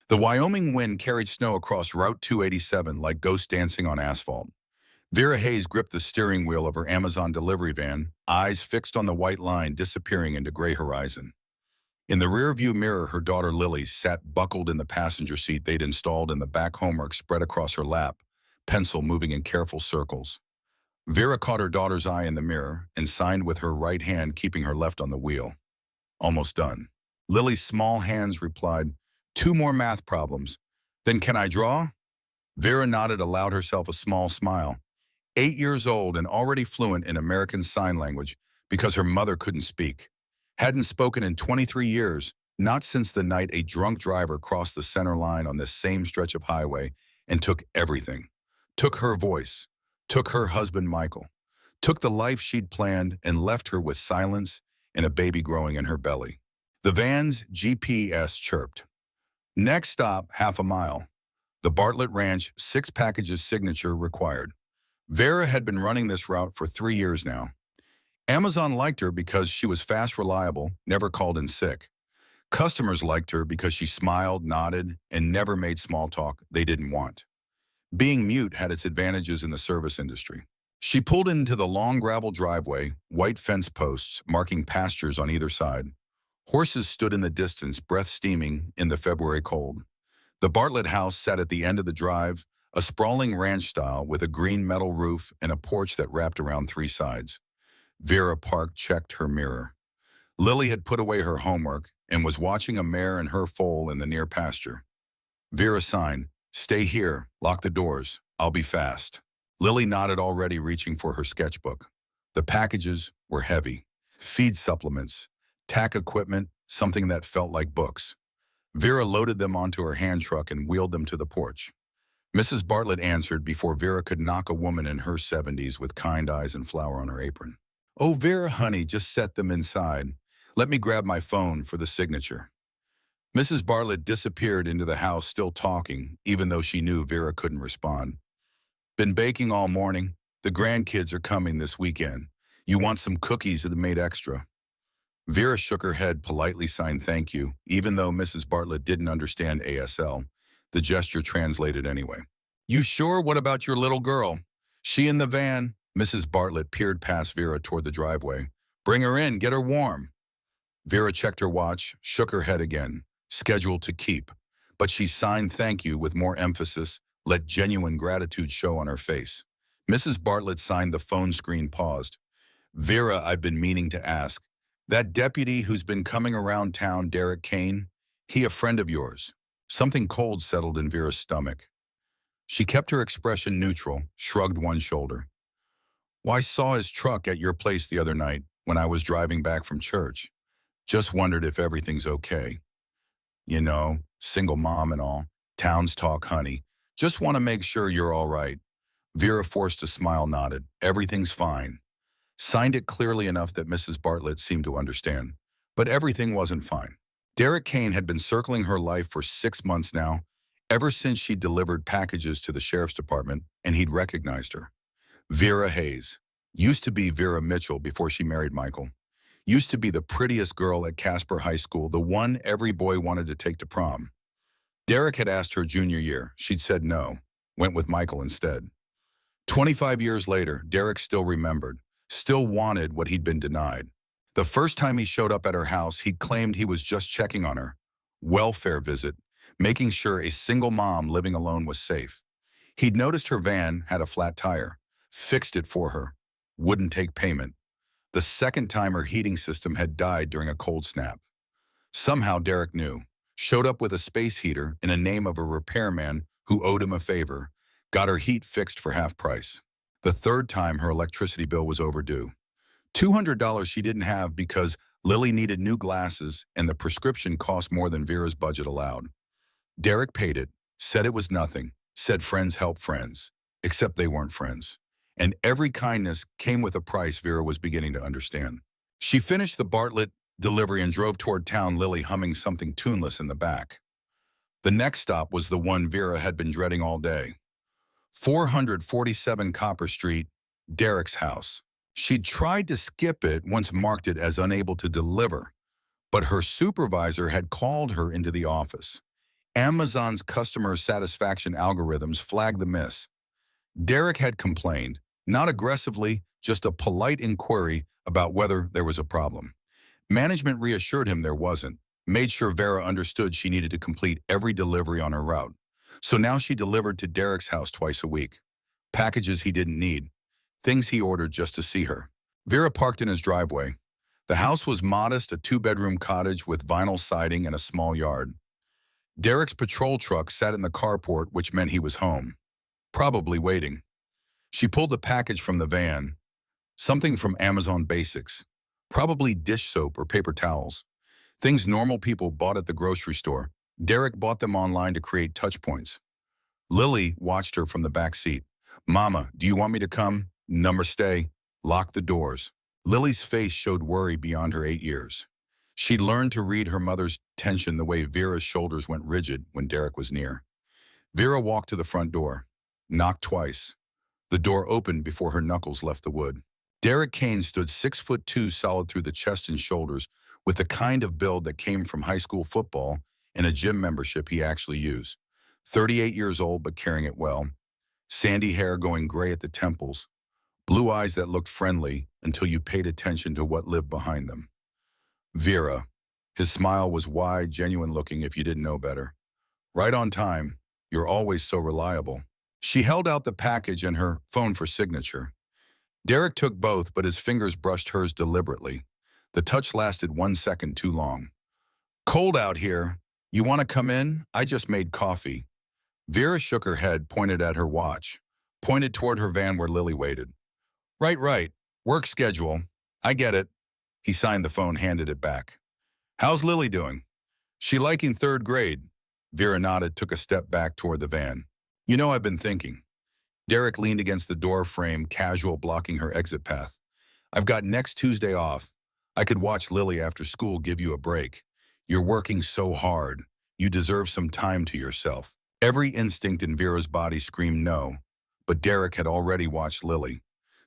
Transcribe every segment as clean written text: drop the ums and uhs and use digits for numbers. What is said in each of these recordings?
The Wyoming wind carried snow across Route 287 like ghosts dancing on asphalt. Vera Hayes gripped the steering wheel of her Amazon delivery van, eyes fixed on the white line disappearing into gray horizon. In the rearview mirror, her daughter Lily sat buckled in the passenger seat they'd installed in the back homework spread across her lap, pencil moving in careful circles. Vera caught her daughter's eye in the mirror and signed with her right hand, keeping her left on the wheel. Almost done. Lily's small hands replied, "Two more math problems. Then can I draw?" Vera nodded, allowed herself a small smile. 8 years old and already fluent in American Sign Language because her mother couldn't speak. Hadn't spoken in 23 years, not since the night a drunk driver crossed the center line on this same stretch of highway and took everything. Took her voice, took her husband Michael, took the life she'd planned and left her with silence and a baby growing in her belly. The van's GPS chirped. Next stop, half a mile. The Bartlett Ranch, 6 packages signature required. Vera had been running this route for 3 years now. Amazon liked her because she was fast, reliable, never called in sick. Customers liked her because she smiled, nodded, and never made small talk they didn't want. Being mute had its advantages in the service industry. She pulled into the long gravel driveway, white fence posts marking pastures on either side. Horses stood in the distance, breath steaming in the February cold. The Bartlett house sat at the end of the drive, a sprawling ranch style with a green metal roof and a porch that wrapped around 3 sides. Vera parked, checked her mirror. Lily had put away her homework and was watching a mare and her foal in the near pasture. Vera signed, "Stay here, lock the doors, I'll be fast." Lily nodded, already reaching for her sketchbook. The packages were heavy. Feed supplements, tack equipment, something that felt like books. Vera loaded them onto her hand truck and wheeled them to the porch. Mrs. Bartlett answered before Vera could knock, a woman in her 70s with kind eyes and flour on her apron. "Oh, Vera, honey, just set them inside. Let me grab my phone for the signature." Mrs. Bartlett disappeared into the house, still talking, even though she knew Vera couldn't respond. "Been baking all morning. The grandkids are coming this weekend. You want some cookies that have made extra." Vera shook her head, politely signed thank you, even though Mrs. Bartlett didn't understand ASL. The gesture translated anyway. "You sure? What about your little girl? She in the van?" Mrs. Bartlett peered past Vera toward the driveway. "Bring her in, get her warm." Vera checked her watch, shook her head again. Scheduled to keep. But she signed thank you with more emphasis, let genuine gratitude show on her face. Mrs. Bartlett signed, the phone screen paused. "Vera, I've been meaning to ask. That deputy who's been coming around town, Derek Kane, he a friend of yours?" Something cold settled in Vera's stomach. She kept her expression neutral, shrugged one shoulder. "Well, I saw his truck at your place the other night when I was driving back from church. Just wondered if everything's okay. You know, single mom and all. Towns talk, honey. Just want to make sure you're all right." Vera forced a smile, nodded. "Everything's fine." Signed it clearly enough that Mrs. Bartlett seemed to understand. But everything wasn't fine. Derek Kane had been circling her life for 6 months now, ever since she delivered packages to the sheriff's department, and he'd recognized her. Vera Hayes. Used to be Vera Mitchell before she married Michael. Used to be the prettiest girl at Casper High School, the one every boy wanted to take to prom. Derek had asked her junior year. She'd said no, went with Michael instead. 25 years later, Derek still remembered, still wanted what he'd been denied. The first time he showed up at her house, he claimed he was just checking on her. Welfare visit, making sure a single mom living alone was safe. He'd noticed her van had a flat tire, fixed it for her, wouldn't take payment. The second time, her heating system had died during a cold snap. Somehow Derek knew, showed up with a space heater in a name of a repairman who owed him a favor, got her heat fixed for half price. The third time, her electricity bill was overdue. $200 she didn't have because Lily needed new glasses and the prescription cost more than Vera's budget allowed. Derek paid it, said it was nothing, said friends help friends, except they weren't friends. And every kindness came with a price Vera was beginning to understand. She finished the Bartlett delivery and drove toward town, Lily humming something tuneless in the back. The next stop was the one Vera had been dreading all day. 447 Copper Street, Derek's house. She'd tried to skip it, once marked it as unable to deliver, but her supervisor had called her into the office. Amazon's customer satisfaction algorithms flagged the miss. Derek had complained, not aggressively, just a polite inquiry about whether there was a problem. Management reassured him there wasn't, made sure Vera understood she needed to complete every delivery on her route. So now she delivered to Derek's house twice a week. Packages he didn't need, things he ordered just to see her. Vera parked in his driveway. The house was modest, a two-bedroom cottage with vinyl siding and a small yard. Derek's patrol truck sat in the carport, which meant he was home, probably waiting. She pulled the package from the van, something from Amazon Basics, probably dish soap or paper towels, things normal people bought at the grocery store. Derek bought them online to create touch points. Lily watched her from the back seat. "Mama, do you want me to come? Number stay. Lock the doors." Lily's face showed worry beyond her 8 years. She'd learned to read her mother's tension the way Vera's shoulders went rigid when Derek was near. Vera walked to the front door, knocked twice. The door opened before her knuckles left the wood. Derek Kane stood 6'2", solid through the chest and shoulders, with the kind of build that came from high school football and a gym membership he actually used. 38 years old but carrying it well. Sandy hair going gray at the temples. Blue eyes that looked friendly until you paid attention to what lived behind them. Vera. His smile was wide, genuine looking if you didn't know better. "Right on time. You're always so reliable." She held out the package and her phone for signature. Derek took both, but his fingers brushed hers deliberately. The touch lasted 1 second too long. "Cold out here. You want to come in? I just made coffee." Vera shook her head, pointed at her watch, pointed toward her van where Lily waited. Right. Work schedule. I get it." He signed the phone, handed it back. "How's Lily doing?" "She liking 3rd grade." Vera nodded, took a step back toward the van. "You know, I've been thinking." Derek leaned against the door frame, casual, blocking her exit path. "I've got next Tuesday off. I could watch Lily after school, give you a break. You're working so hard. You deserve some time to yourself." Every instinct in Vera's body screamed no, but Derek had already watched Lily.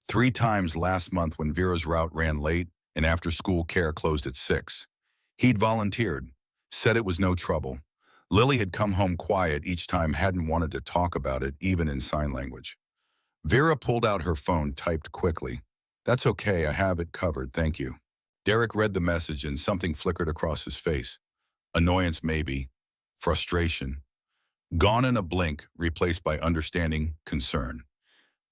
3 times last month when Vera's route ran late and after-school care closed at 6. He'd volunteered, said it was no trouble. Lily had come home quiet each time, hadn't wanted to talk about it, even in sign language. Vera pulled out her phone, typed quickly. "That's okay, I have it covered, thank you." Derek read the message and something flickered across his face. Annoyance maybe, frustration. Gone in a blink, replaced by understanding, concern.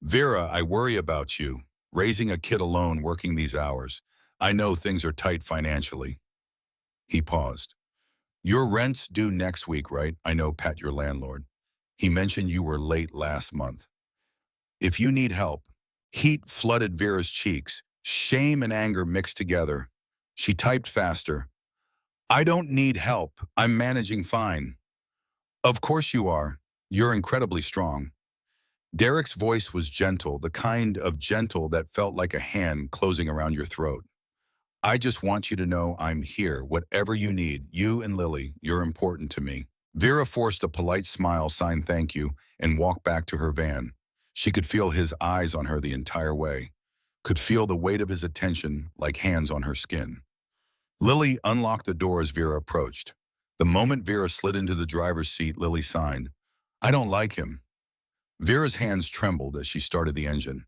"Vera, I worry about you. Raising a kid alone, working these hours. I know things are tight financially." He paused. "Your rent's due next week, right? I know, Pat, your landlord. He mentioned you were late last month. If you need help." Heat flooded Vera's cheeks, shame and anger mixed together. She typed faster. "I don't need help. I'm managing fine." "Of course you are. You're incredibly strong." Derek's voice was gentle, the kind of gentle that felt like a hand closing around your throat. "I just want you to know I'm here, whatever you need. You and Lily, you're important to me." Vera forced a polite smile, signed thank you, and walked back to her van. She could feel his eyes on her the entire way, could feel the weight of his attention like hands on her skin. Lily unlocked the door as Vera approached. The moment Vera slid into the driver's seat, Lily signed, "I don't like him." Vera's hands trembled as she started the engine.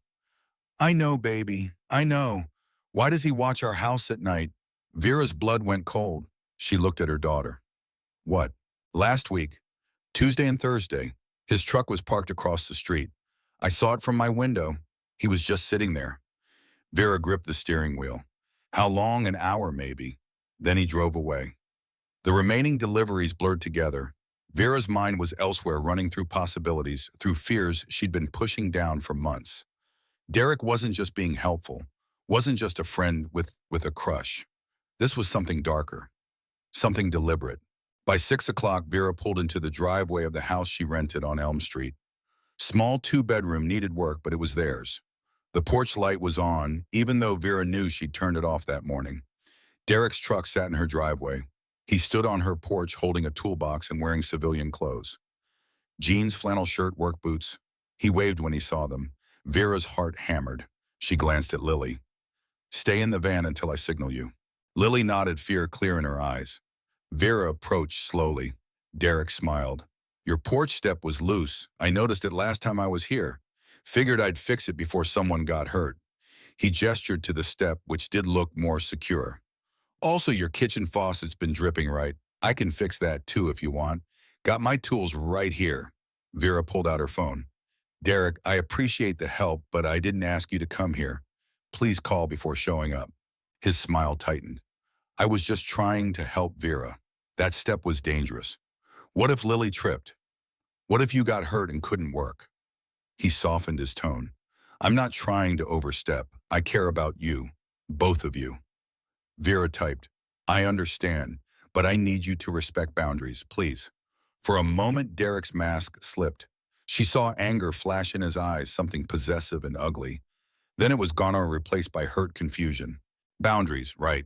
"I know, baby, I know. Why does he watch our house at night?" Vera's blood went cold. She looked at her daughter. "What?" "Last week, Tuesday and Thursday, his truck was parked across the street. I saw it from my window. He was just sitting there." Vera gripped the steering wheel. "How long? An hour, maybe." Then he drove away. The remaining deliveries blurred together. Vera's mind was elsewhere, running through possibilities, through fears she'd been pushing down for months. Derek wasn't just being helpful, wasn't just a friend with a crush. This was something darker, something deliberate. By 6 o'clock, Vera pulled into the driveway of the house she rented on Elm Street. Small 2-bedroom, needed work, but it was theirs. The porch light was on, even though Vera knew she'd turned it off that morning. Derek's truck sat in her driveway. He stood on her porch holding a toolbox and wearing civilian clothes. Jeans, flannel shirt, work boots. He waved when he saw them. Vera's heart hammered. She glanced at Lily. "Stay in the van until I signal you." Lily nodded, fear clear in her eyes. Vera approached slowly. Derek smiled. Your porch step was loose. I noticed it last time I was here. Figured I'd fix it before someone got hurt. He gestured to the step, which did look more secure. Also, your kitchen faucet's been dripping right. I can fix that too if you want. Got my tools right here. Vera pulled out her phone. Derek, I appreciate the help, but I didn't ask you to come here. Please call before showing up. His smile tightened. I was just trying to help Vera. That step was dangerous. What if Lily tripped? What if you got hurt and couldn't work? He softened his tone. I'm not trying to overstep. I care about you. Both of you. Vera typed, I understand, but I need you to respect boundaries, please. For a moment, Derek's mask slipped. She saw anger flash in his eyes, something possessive and ugly. Then it was gone or replaced by hurt confusion. Boundaries, right.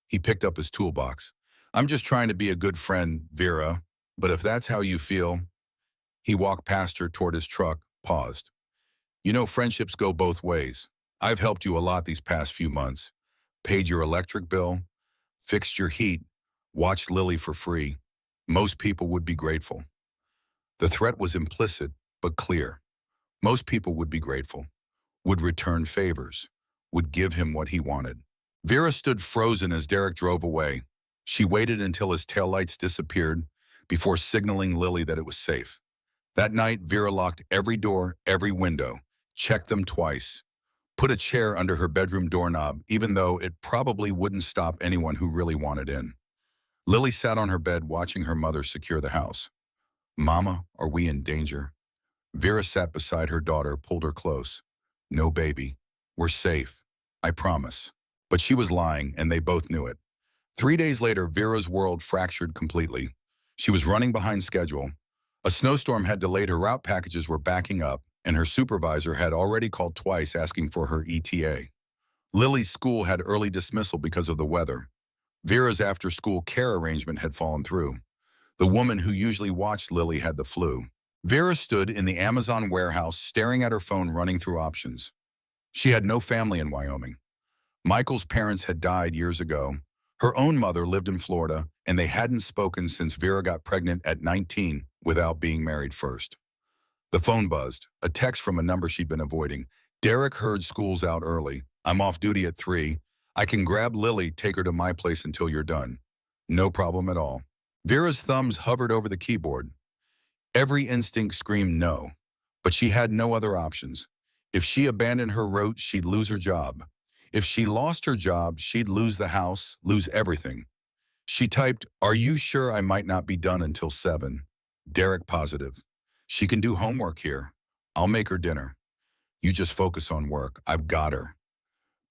He picked up his toolbox. I'm just trying to be a good friend, Vera, but if that's how you feel. He walked past her toward his truck, paused. You know, friendships go both ways. I've helped you a lot these past few months. Paid your electric bill, fixed your heat, watched Lily for free. Most people would be grateful. The threat was implicit, but clear. Most people would be grateful, would return favors, would give him what he wanted. Vera stood frozen as Derek drove away. She waited until his taillights disappeared before signaling Lily that it was safe. That night, Vera locked every door, every window, checked them twice, put a chair under her bedroom doorknob, even though it probably wouldn't stop anyone who really wanted in. Lily sat on her bed watching her mother secure the house. Mama, are we in danger? Vera sat beside her daughter, pulled her close. No, baby. We're safe. I promise. But she was lying, and they both knew it. 3 days later, Vera's world fractured completely. She was running behind schedule. A snowstorm had delayed her route, packages were backing up, and her supervisor had already called twice asking for her ETA. Lily's school had early dismissal because of the weather. Vera's after-school care arrangement had fallen through. The woman who usually watched Lily had the flu. Vera stood in the Amazon warehouse staring at her phone running through options. She had no family in Wyoming. Michael's parents had died years ago. Her own mother lived in Florida, and they hadn't spoken since Vera got pregnant at 19 without being married first. The phone buzzed, a text from a number she'd been avoiding. Derek heard school's out early. I'm off duty at 3. I can grab Lily, take her to my place until you're done. No problem at all. Vera's thumbs hovered over the keyboard. Every instinct screamed no, but she had no other options. If she abandoned her route, she'd lose her job. If she lost her job, she'd lose the house, lose everything. She typed, are you sure I might not be done until 7? Derek positive. She can do homework here. I'll make her dinner. You just focus on work. I've got her.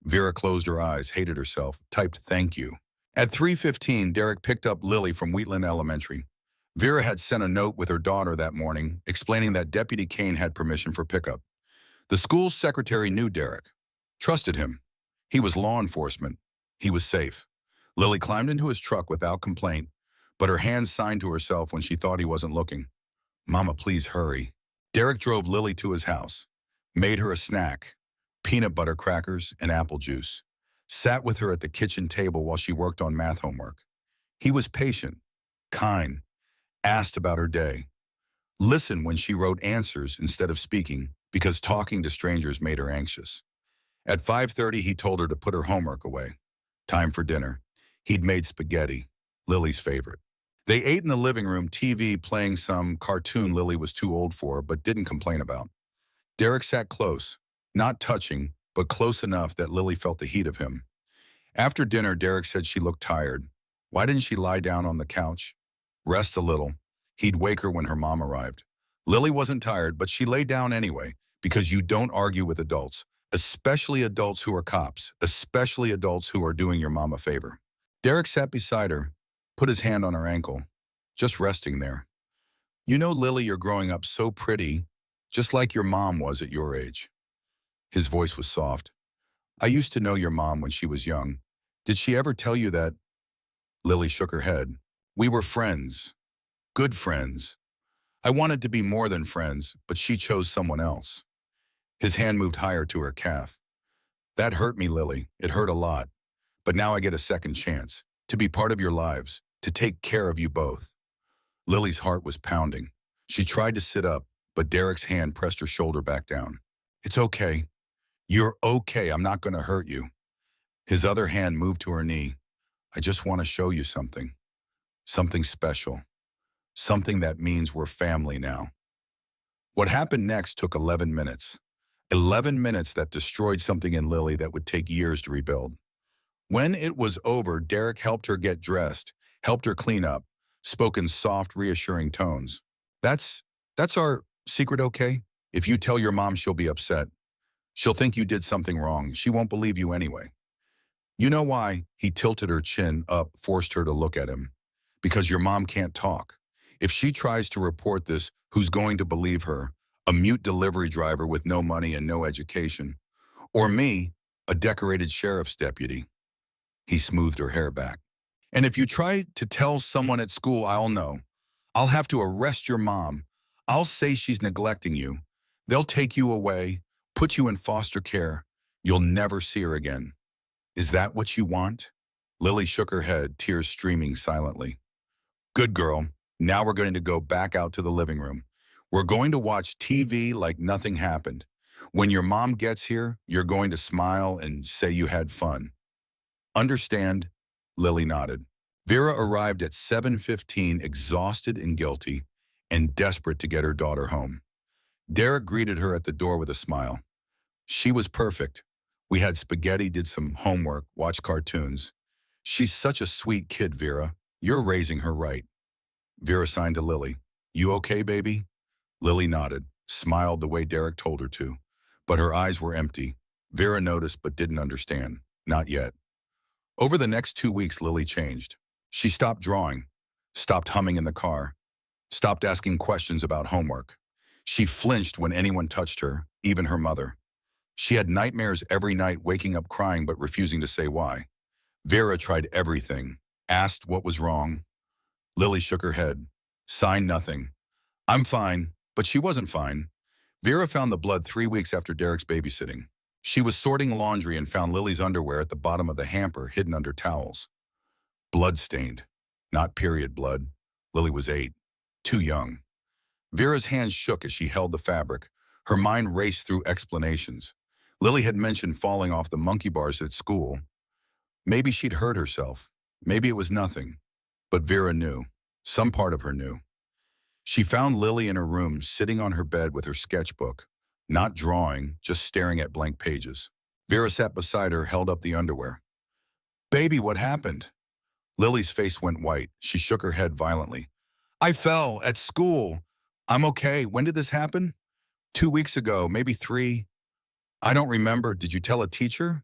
Vera closed her eyes, hated herself, typed thank you. At 3:15, Derek picked up Lily from Wheatland Elementary. Vera had sent a note with her daughter that morning, explaining that Deputy Kane had permission for pickup. The school's secretary knew Derek, trusted him. He was law enforcement. He was safe. Lily climbed into his truck without complaint, but her hands signed to herself when she thought he wasn't looking. Mama, please hurry. Derek drove Lily to his house, made her a snack, peanut butter crackers and apple juice, sat with her at the kitchen table while she worked on math homework. He was patient, kind, asked about her day, listened when she wrote answers instead of speaking because talking to strangers made her anxious. At 5:30, he told her to put her homework away. Time for dinner. He'd made spaghetti, Lily's favorite. They ate in the living room, TV playing some cartoon Lily was too old for but didn't complain about. Derek sat close, not touching, but close enough that Lily felt the heat of him. After dinner, Derek said she looked tired. Why didn't she lie down on the couch? Rest a little. He'd wake her when her mom arrived. Lily wasn't tired, but she lay down anyway, because you don't argue with adults, especially adults who are cops, especially adults who are doing your mom a favor. Derek sat beside her, put his hand on her ankle, just resting there. You know, Lily, you're growing up so pretty, just like your mom was at your age. His voice was soft. I used to know your mom when she was young. Did she ever tell you that? Lily shook her head. We were friends. Good friends. I wanted to be more than friends, but she chose someone else. His hand moved higher to her calf. That hurt me, Lily. It hurt a lot. But now I get a second chance to be part of your lives, to take care of you both. Lily's heart was pounding. She tried to sit up, but Derek's hand pressed her shoulder back down. It's okay. You're okay. I'm not going to hurt you. His other hand moved to her knee. I just want to show you something. Something special. Something that means we're family now. What happened next took 11 minutes. 11 minutes that destroyed something in Lily that would take years to rebuild. When it was over, Derek helped her get dressed, helped her clean up, spoke in soft, reassuring tones. That's, that's our secret, okay? If you tell your mom, she'll be upset. She'll think you did something wrong. She won't believe you anyway. You know why? He tilted her chin up, forced her to look at him. Because your mom can't talk. If she tries to report this, who's going to believe her? A mute delivery driver with no money and no education. Or me, a decorated sheriff's deputy. He smoothed her hair back. And if you try to tell someone at school, I'll know. I'll have to arrest your mom. I'll say she's neglecting you. They'll take you away, put you in foster care. You'll never see her again. Is that what you want? Lily shook her head, tears streaming silently. Good girl. Now we're going to go back out to the living room. We're going to watch TV like nothing happened. When your mom gets here, you're going to smile and say you had fun. Understand? Lily nodded. Vera arrived at 7:15, exhausted and guilty, and desperate to get her daughter home. Derek greeted her at the door with a smile. She was perfect. We had spaghetti, did some homework, watched cartoons. She's such a sweet kid, Vera. You're raising her right. Vera signed to Lily. You okay, baby? Lily nodded, smiled the way Derek told her to, but her eyes were empty. Vera noticed but didn't understand. Not yet. Over the next 2 weeks, Lily changed. She stopped drawing, stopped humming in the car, stopped asking questions about homework. She flinched when anyone touched her, even her mother. She had nightmares every night, waking up crying but refusing to say why. Vera tried everything, asked what was wrong. Lily shook her head, signed nothing. I'm fine, but she wasn't fine. Vera found the blood 3 weeks after Derek's babysitting. She was sorting laundry and found Lily's underwear at the bottom of the hamper, hidden under towels. Blood-stained, not period blood. Lily was 8, too young. Vera's hands shook as she held the fabric. Her mind raced through explanations. Lily had mentioned falling off the monkey bars at school. Maybe she'd hurt herself. Maybe it was nothing. But Vera knew. Some part of her knew. She found Lily in her room, sitting on her bed with her sketchbook. Not drawing, just staring at blank pages. Vera sat beside her, held up the underwear. Baby, what happened? Lily's face went white. She shook her head violently. I fell at school. I'm okay. When did this happen? 2 weeks ago, maybe 3. I don't remember. Did you tell a teacher?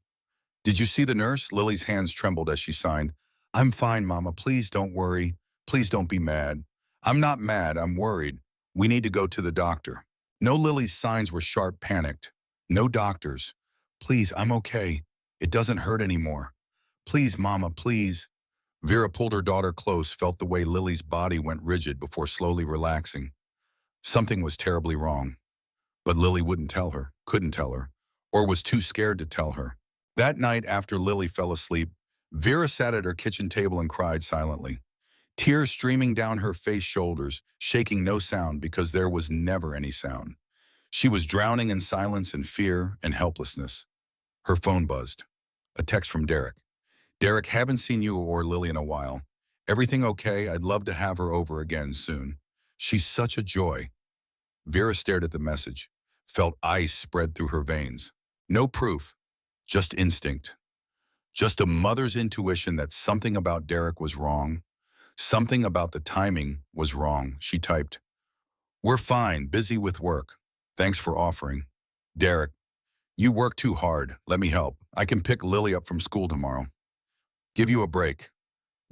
Did you see the nurse? Lily's hands trembled as she signed. I'm fine, Mama. Please don't worry. Please don't be mad. I'm not mad. I'm worried. We need to go to the doctor. No, Lily's signs were sharp, panicked. No doctors. Please, I'm okay. It doesn't hurt anymore. Please, Mama, please. Vera pulled her daughter close, felt the way Lily's body went rigid before slowly relaxing. Something was terribly wrong. But Lily wouldn't tell her, couldn't tell her, or was too scared to tell her. That night after Lily fell asleep, Vera sat at her kitchen table and cried silently. Tears streaming down her face, shoulders, shaking no sound because there was never any sound. She was drowning in silence and fear and helplessness. Her phone buzzed. A text from Derek. Derek, haven't seen you or Lily in a while. Everything okay? I'd love to have her over again soon. She's such a joy. Vera stared at the message, felt ice spread through her veins. No proof, just instinct. Just a mother's intuition that something about Derek was wrong. Something about the timing was wrong. She typed, We're fine, busy with work. Thanks for offering. Derek, you work too hard. Let me help. I can pick Lily up from school tomorrow. Give you a break.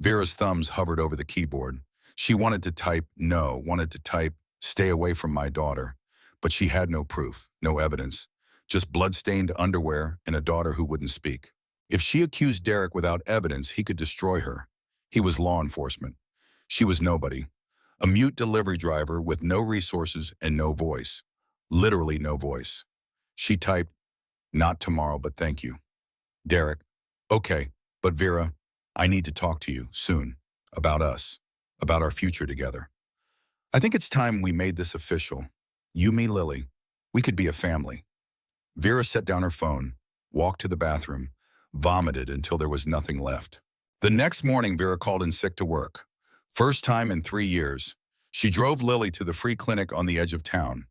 Vera's thumbs hovered over the keyboard. She wanted to type no, wanted to type stay away from my daughter. But she had no proof, no evidence. Just blood-stained underwear and a daughter who wouldn't speak. If she accused Derek without evidence, he could destroy her. He was law enforcement. She was nobody. A mute delivery driver with no resources and no voice. Literally no voice. She typed, not tomorrow, but thank you. Derek, okay, but Vera, I need to talk to you soon. About us. About our future together. I think it's time we made this official. You, me, Lily. We could be a family. Vera set down her phone, walked to the bathroom, vomited until there was nothing left. The next morning, Vera called in sick to work. First time in 3 years. She drove Lily to the free clinic on the edge of town.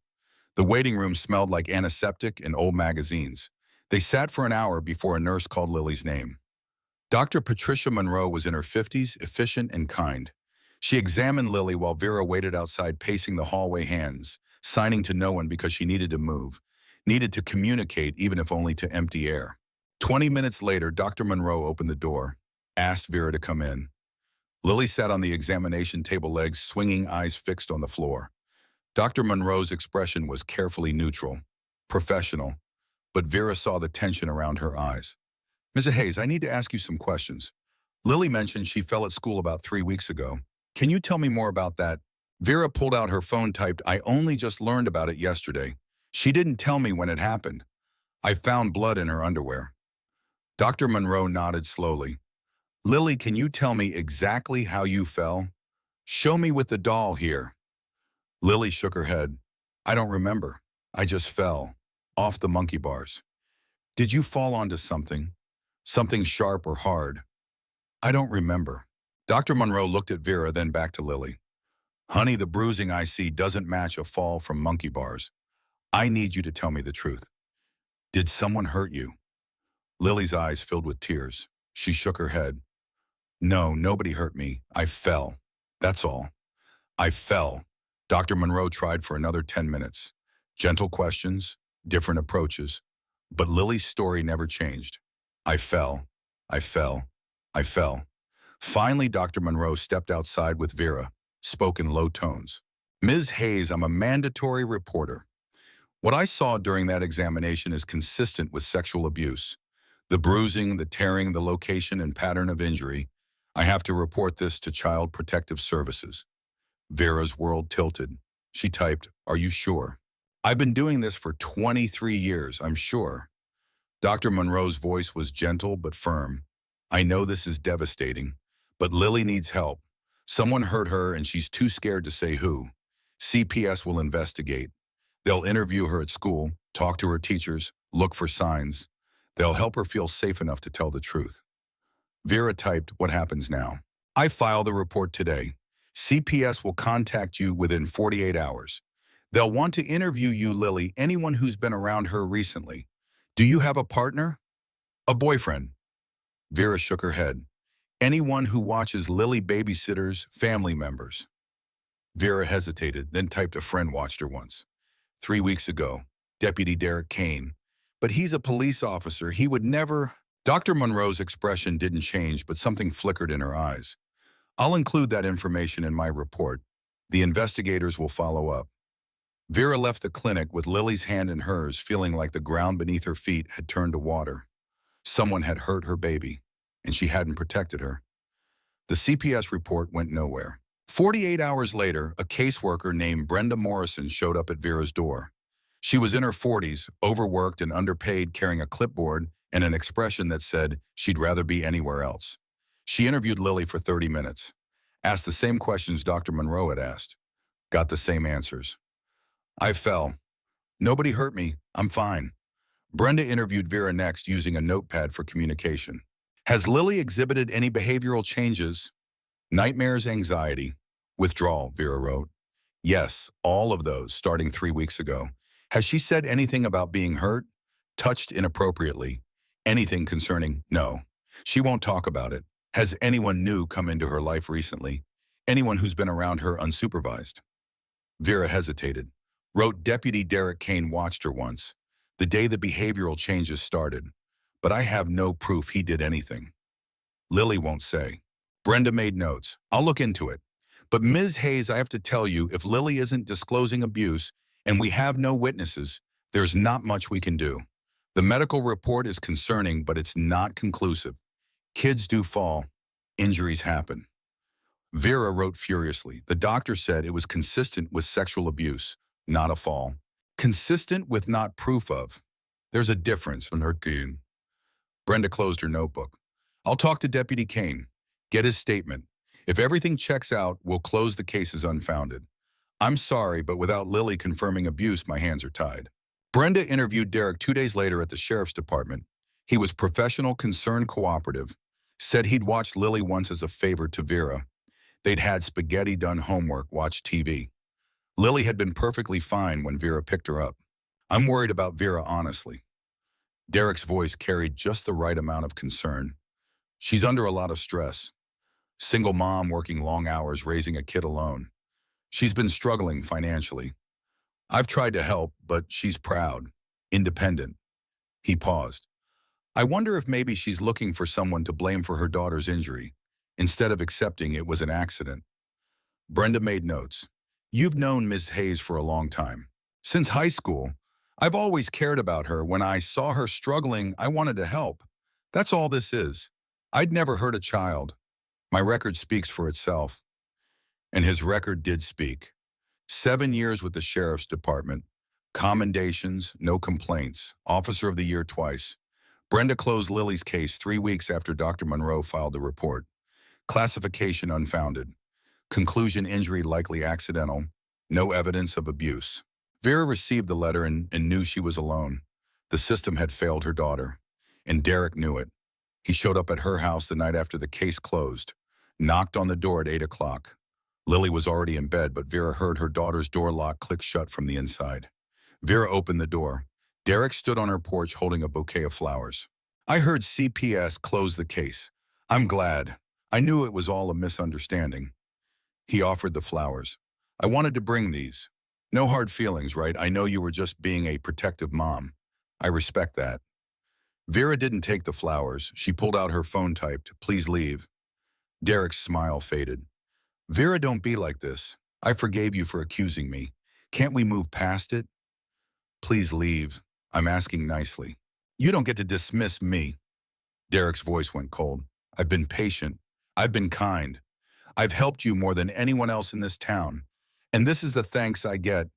The waiting room smelled like antiseptic and old magazines. They sat for an hour before a nurse called Lily's name. Dr. Patricia Monroe was in her 50s, efficient and kind. She examined Lily while Vera waited outside pacing the hallway hands, signing to no one because she needed to move, needed to communicate even if only to empty air. 20 minutes later, Dr. Monroe opened the door, asked Vera to come in. Lily sat on the examination table, legs swinging, eyes fixed on the floor. Dr. Monroe's expression was carefully neutral, professional, but Vera saw the tension around her eyes. Mrs. Hayes, I need to ask you some questions. Lily mentioned she fell at school about 3 weeks ago. Can you tell me more about that? Vera pulled out her phone, typed, I only just learned about it yesterday. She didn't tell me when it happened. I found blood in her underwear. Dr. Monroe nodded slowly. Lily, can you tell me exactly how you fell? Show me with the doll here. Lily shook her head. I don't remember. I just fell. Off the monkey bars. Did you fall onto something? Something sharp or hard? I don't remember. Dr. Monroe looked at Vera, then back to Lily. Honey, the bruising I see doesn't match a fall from monkey bars. I need you to tell me the truth. Did someone hurt you? Lily's eyes filled with tears. She shook her head. No, nobody hurt me. I fell. That's all. I fell. Dr. Monroe tried for another 10 minutes. Gentle questions, different approaches. But Lily's story never changed. I fell. I fell. I fell. Finally, Dr. Monroe stepped outside with Vera, spoke in low tones. Ms. Hayes, I'm a mandatory reporter. What I saw during that examination is consistent with sexual abuse. The bruising, the tearing, the location and pattern of injury. I have to report this to Child Protective Services. Vera's world tilted. She typed, Are you sure? I've been doing this for 23 years, I'm sure. Dr. Monroe's voice was gentle but firm. I know this is devastating, but Lily needs help. Someone hurt her and she's too scared to say who. CPS will investigate. They'll interview her at school, talk to her teachers, look for signs. They'll help her feel safe enough to tell the truth. Vera typed, What happens now? I file the report today. CPS will contact you within 48 hours. They'll want to interview you, Lily, anyone who's been around her recently. Do you have a partner? A boyfriend? Vera shook her head. Anyone who watches Lily, babysitters, family members. Vera hesitated, then typed, A friend watched her once. 3 weeks ago, Deputy Derek Kane. But he's a police officer. He would never... Dr. Monroe's expression didn't change, but something flickered in her eyes. I'll include that information in my report. The investigators will follow up. Vera left the clinic with Lily's hand in hers, feeling like the ground beneath her feet had turned to water. Someone had hurt her baby, and she hadn't protected her. The CPS report went nowhere. 48 hours later, a caseworker named Brenda Morrison showed up at Vera's door. She was in her 40s, overworked and underpaid, carrying a clipboard and an expression that said she'd rather be anywhere else. She interviewed Lily for 30 minutes, asked the same questions Dr. Monroe had asked, got the same answers. I fell. Nobody hurt me. I'm fine. Brenda interviewed Vera next using a notepad for communication. Has Lily exhibited any behavioral changes? Nightmares, anxiety, withdrawal, Vera wrote. Yes, all of those, starting 3 weeks ago. Has she said anything about being hurt? Touched inappropriately? Anything concerning? No. She won't talk about it. Has anyone new come into her life recently? Anyone who's been around her unsupervised? Vera hesitated. Wrote Deputy Derek Kane watched her once, the day the behavioral changes started. But I have no proof he did anything. Lily won't say. Brenda made notes. I'll look into it. But Ms. Hayes, I have to tell you, if Lily isn't disclosing abuse and we have no witnesses, there's not much we can do. The medical report is concerning, but it's not conclusive. Kids do fall. Injuries happen. Vera wrote furiously. The doctor said it was consistent with sexual abuse, not a fall. Consistent with not proof of. There's a difference in her game. Brenda closed her notebook. I'll talk to Deputy Kane. Get his statement. If everything checks out, we'll close the case as unfounded. I'm sorry, but without Lily confirming abuse, my hands are tied. Brenda interviewed Derek 2 days later at the sheriff's department. He was professional, concerned, cooperative. Said he'd watched Lily once as a favor to Vera. They'd had spaghetti, done homework, watched TV. Lily had been perfectly fine when Vera picked her up. I'm worried about Vera, honestly. Derek's voice carried just the right amount of concern. She's under a lot of stress. Single mom working long hours, raising a kid alone. She's been struggling financially. I've tried to help, but she's proud, independent. He paused. I wonder if maybe she's looking for someone to blame for her daughter's injury, instead of accepting it was an accident. Brenda made notes. You've known Ms. Hayes for a long time. Since high school, I've always cared about her. When I saw her struggling, I wanted to help. That's all this is. I'd never hurt a child. My record speaks for itself. And his record did speak. 7 years with the sheriff's department. Commendations, no complaints. Officer of the Year twice. Brenda closed Lily's case 3 weeks after Dr. Monroe filed the report. Classification unfounded. Conclusion injury likely accidental. No evidence of abuse. Vera received the letter and knew she was alone. The system had failed her daughter. And Derek knew it. He showed up at her house the night after the case closed. Knocked on the door at 8 o'clock. Lily was already in bed, but Vera heard her daughter's door lock click shut from the inside. Vera opened the door. Derek stood on her porch holding a bouquet of flowers. I heard CPS close the case. I'm glad. I knew it was all a misunderstanding. He offered the flowers. I wanted to bring these. No hard feelings, right? I know you were just being a protective mom. I respect that. Vera didn't take the flowers. She pulled out her phone, typed, "Please leave." Derek's smile faded. Vera, don't be like this. I forgave you for accusing me. Can't we move past it? Please leave. I'm asking nicely. You don't get to dismiss me. Derek's voice went cold. I've been patient. I've been kind. I've helped you more than anyone else in this town. And this is the thanks I get.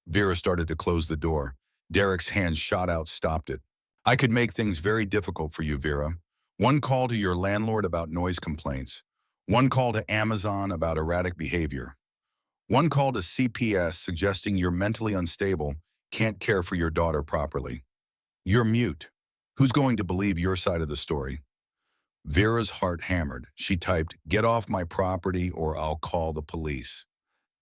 Vera started to close the door. Derek's hand shot out, stopped it. I could make things very difficult for you, Vera. One call to your landlord about noise complaints. One call to Amazon about erratic behavior. One call to CPS suggesting you're mentally unstable, can't care for your daughter properly. You're mute. Who's going to believe your side of the story? Vera's heart hammered. She typed, "Get off my property or I'll call the police."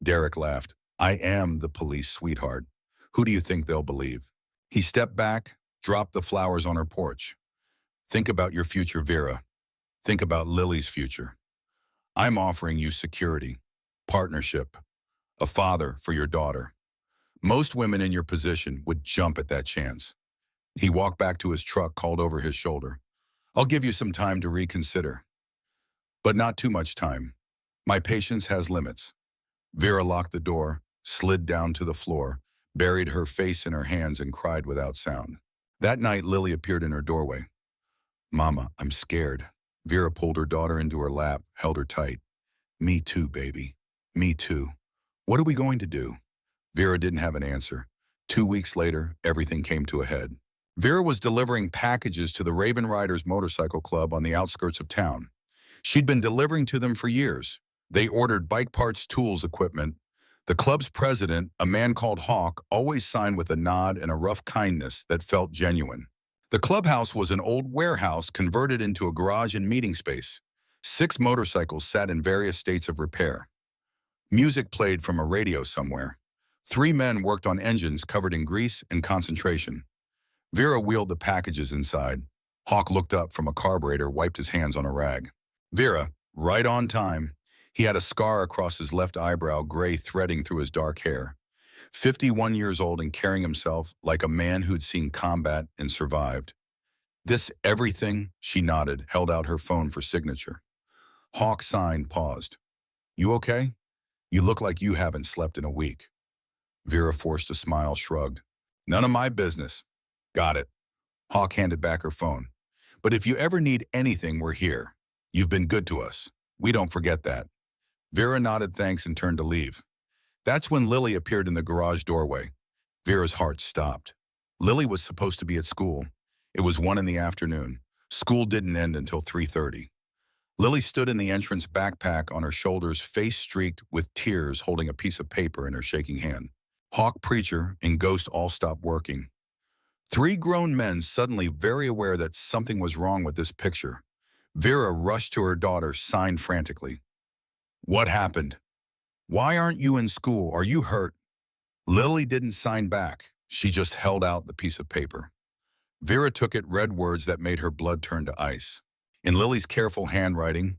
Derek laughed. I am the police, sweetheart. Who do you think they'll believe? He stepped back, dropped the flowers on her porch. Think about your future, Vera. Think about Lily's future. I'm offering you security, partnership, a father for your daughter. Most women in your position would jump at that chance. He walked back to his truck, called over his shoulder. I'll give you some time to reconsider. But not too much time. My patience has limits. Vera locked the door, slid down to the floor, buried her face in her hands and cried without sound. That night, Lily appeared in her doorway. Mama, I'm scared. Vera pulled her daughter into her lap, held her tight. Me too, baby. Me too. What are we going to do? Vera didn't have an answer. 2 weeks later, everything came to a head. Vera was delivering packages to the Raven Riders Motorcycle Club on the outskirts of town. She'd been delivering to them for years. They ordered bike parts, tools, equipment. The club's president, a man called Hawk, always signed with a nod and a rough kindness that felt genuine. The clubhouse was an old warehouse converted into a garage and meeting space. 6 motorcycles sat in various states of repair. Music played from a radio somewhere. 3 men worked on engines covered in grease and concentration. Vera wheeled the packages inside. Hawk looked up from a carburetor, wiped his hands on a rag. Vera, right on time. He had a scar across his left eyebrow, gray threading through his dark hair. 51 years old and carrying himself like a man who'd seen combat and survived. This everything, she nodded, held out her phone for signature. Hawk signed, paused. You okay? You look like you haven't slept in a week. Vera forced a smile, shrugged. None of my business. Got it. Hawk handed back her phone. But if you ever need anything, we're here. You've been good to us. We don't forget that. Vera nodded thanks and turned to leave. That's when Lily appeared in the garage doorway. Vera's heart stopped. Lily was supposed to be at school. It was 1 in the afternoon. School didn't end until 3:30. Lily stood in the entrance, backpack on her shoulders, face streaked with tears, holding a piece of paper in her shaking hand. Hawk, Preacher, and Ghost all stopped working. Three grown men, suddenly very aware that something was wrong with this picture. Vera rushed to her daughter, signed frantically. "What happened? Why aren't you in school? Are you hurt?" Lily didn't sign back. She just held out the piece of paper. Vera took it, read words that made her blood turn to ice. In Lily's careful handwriting,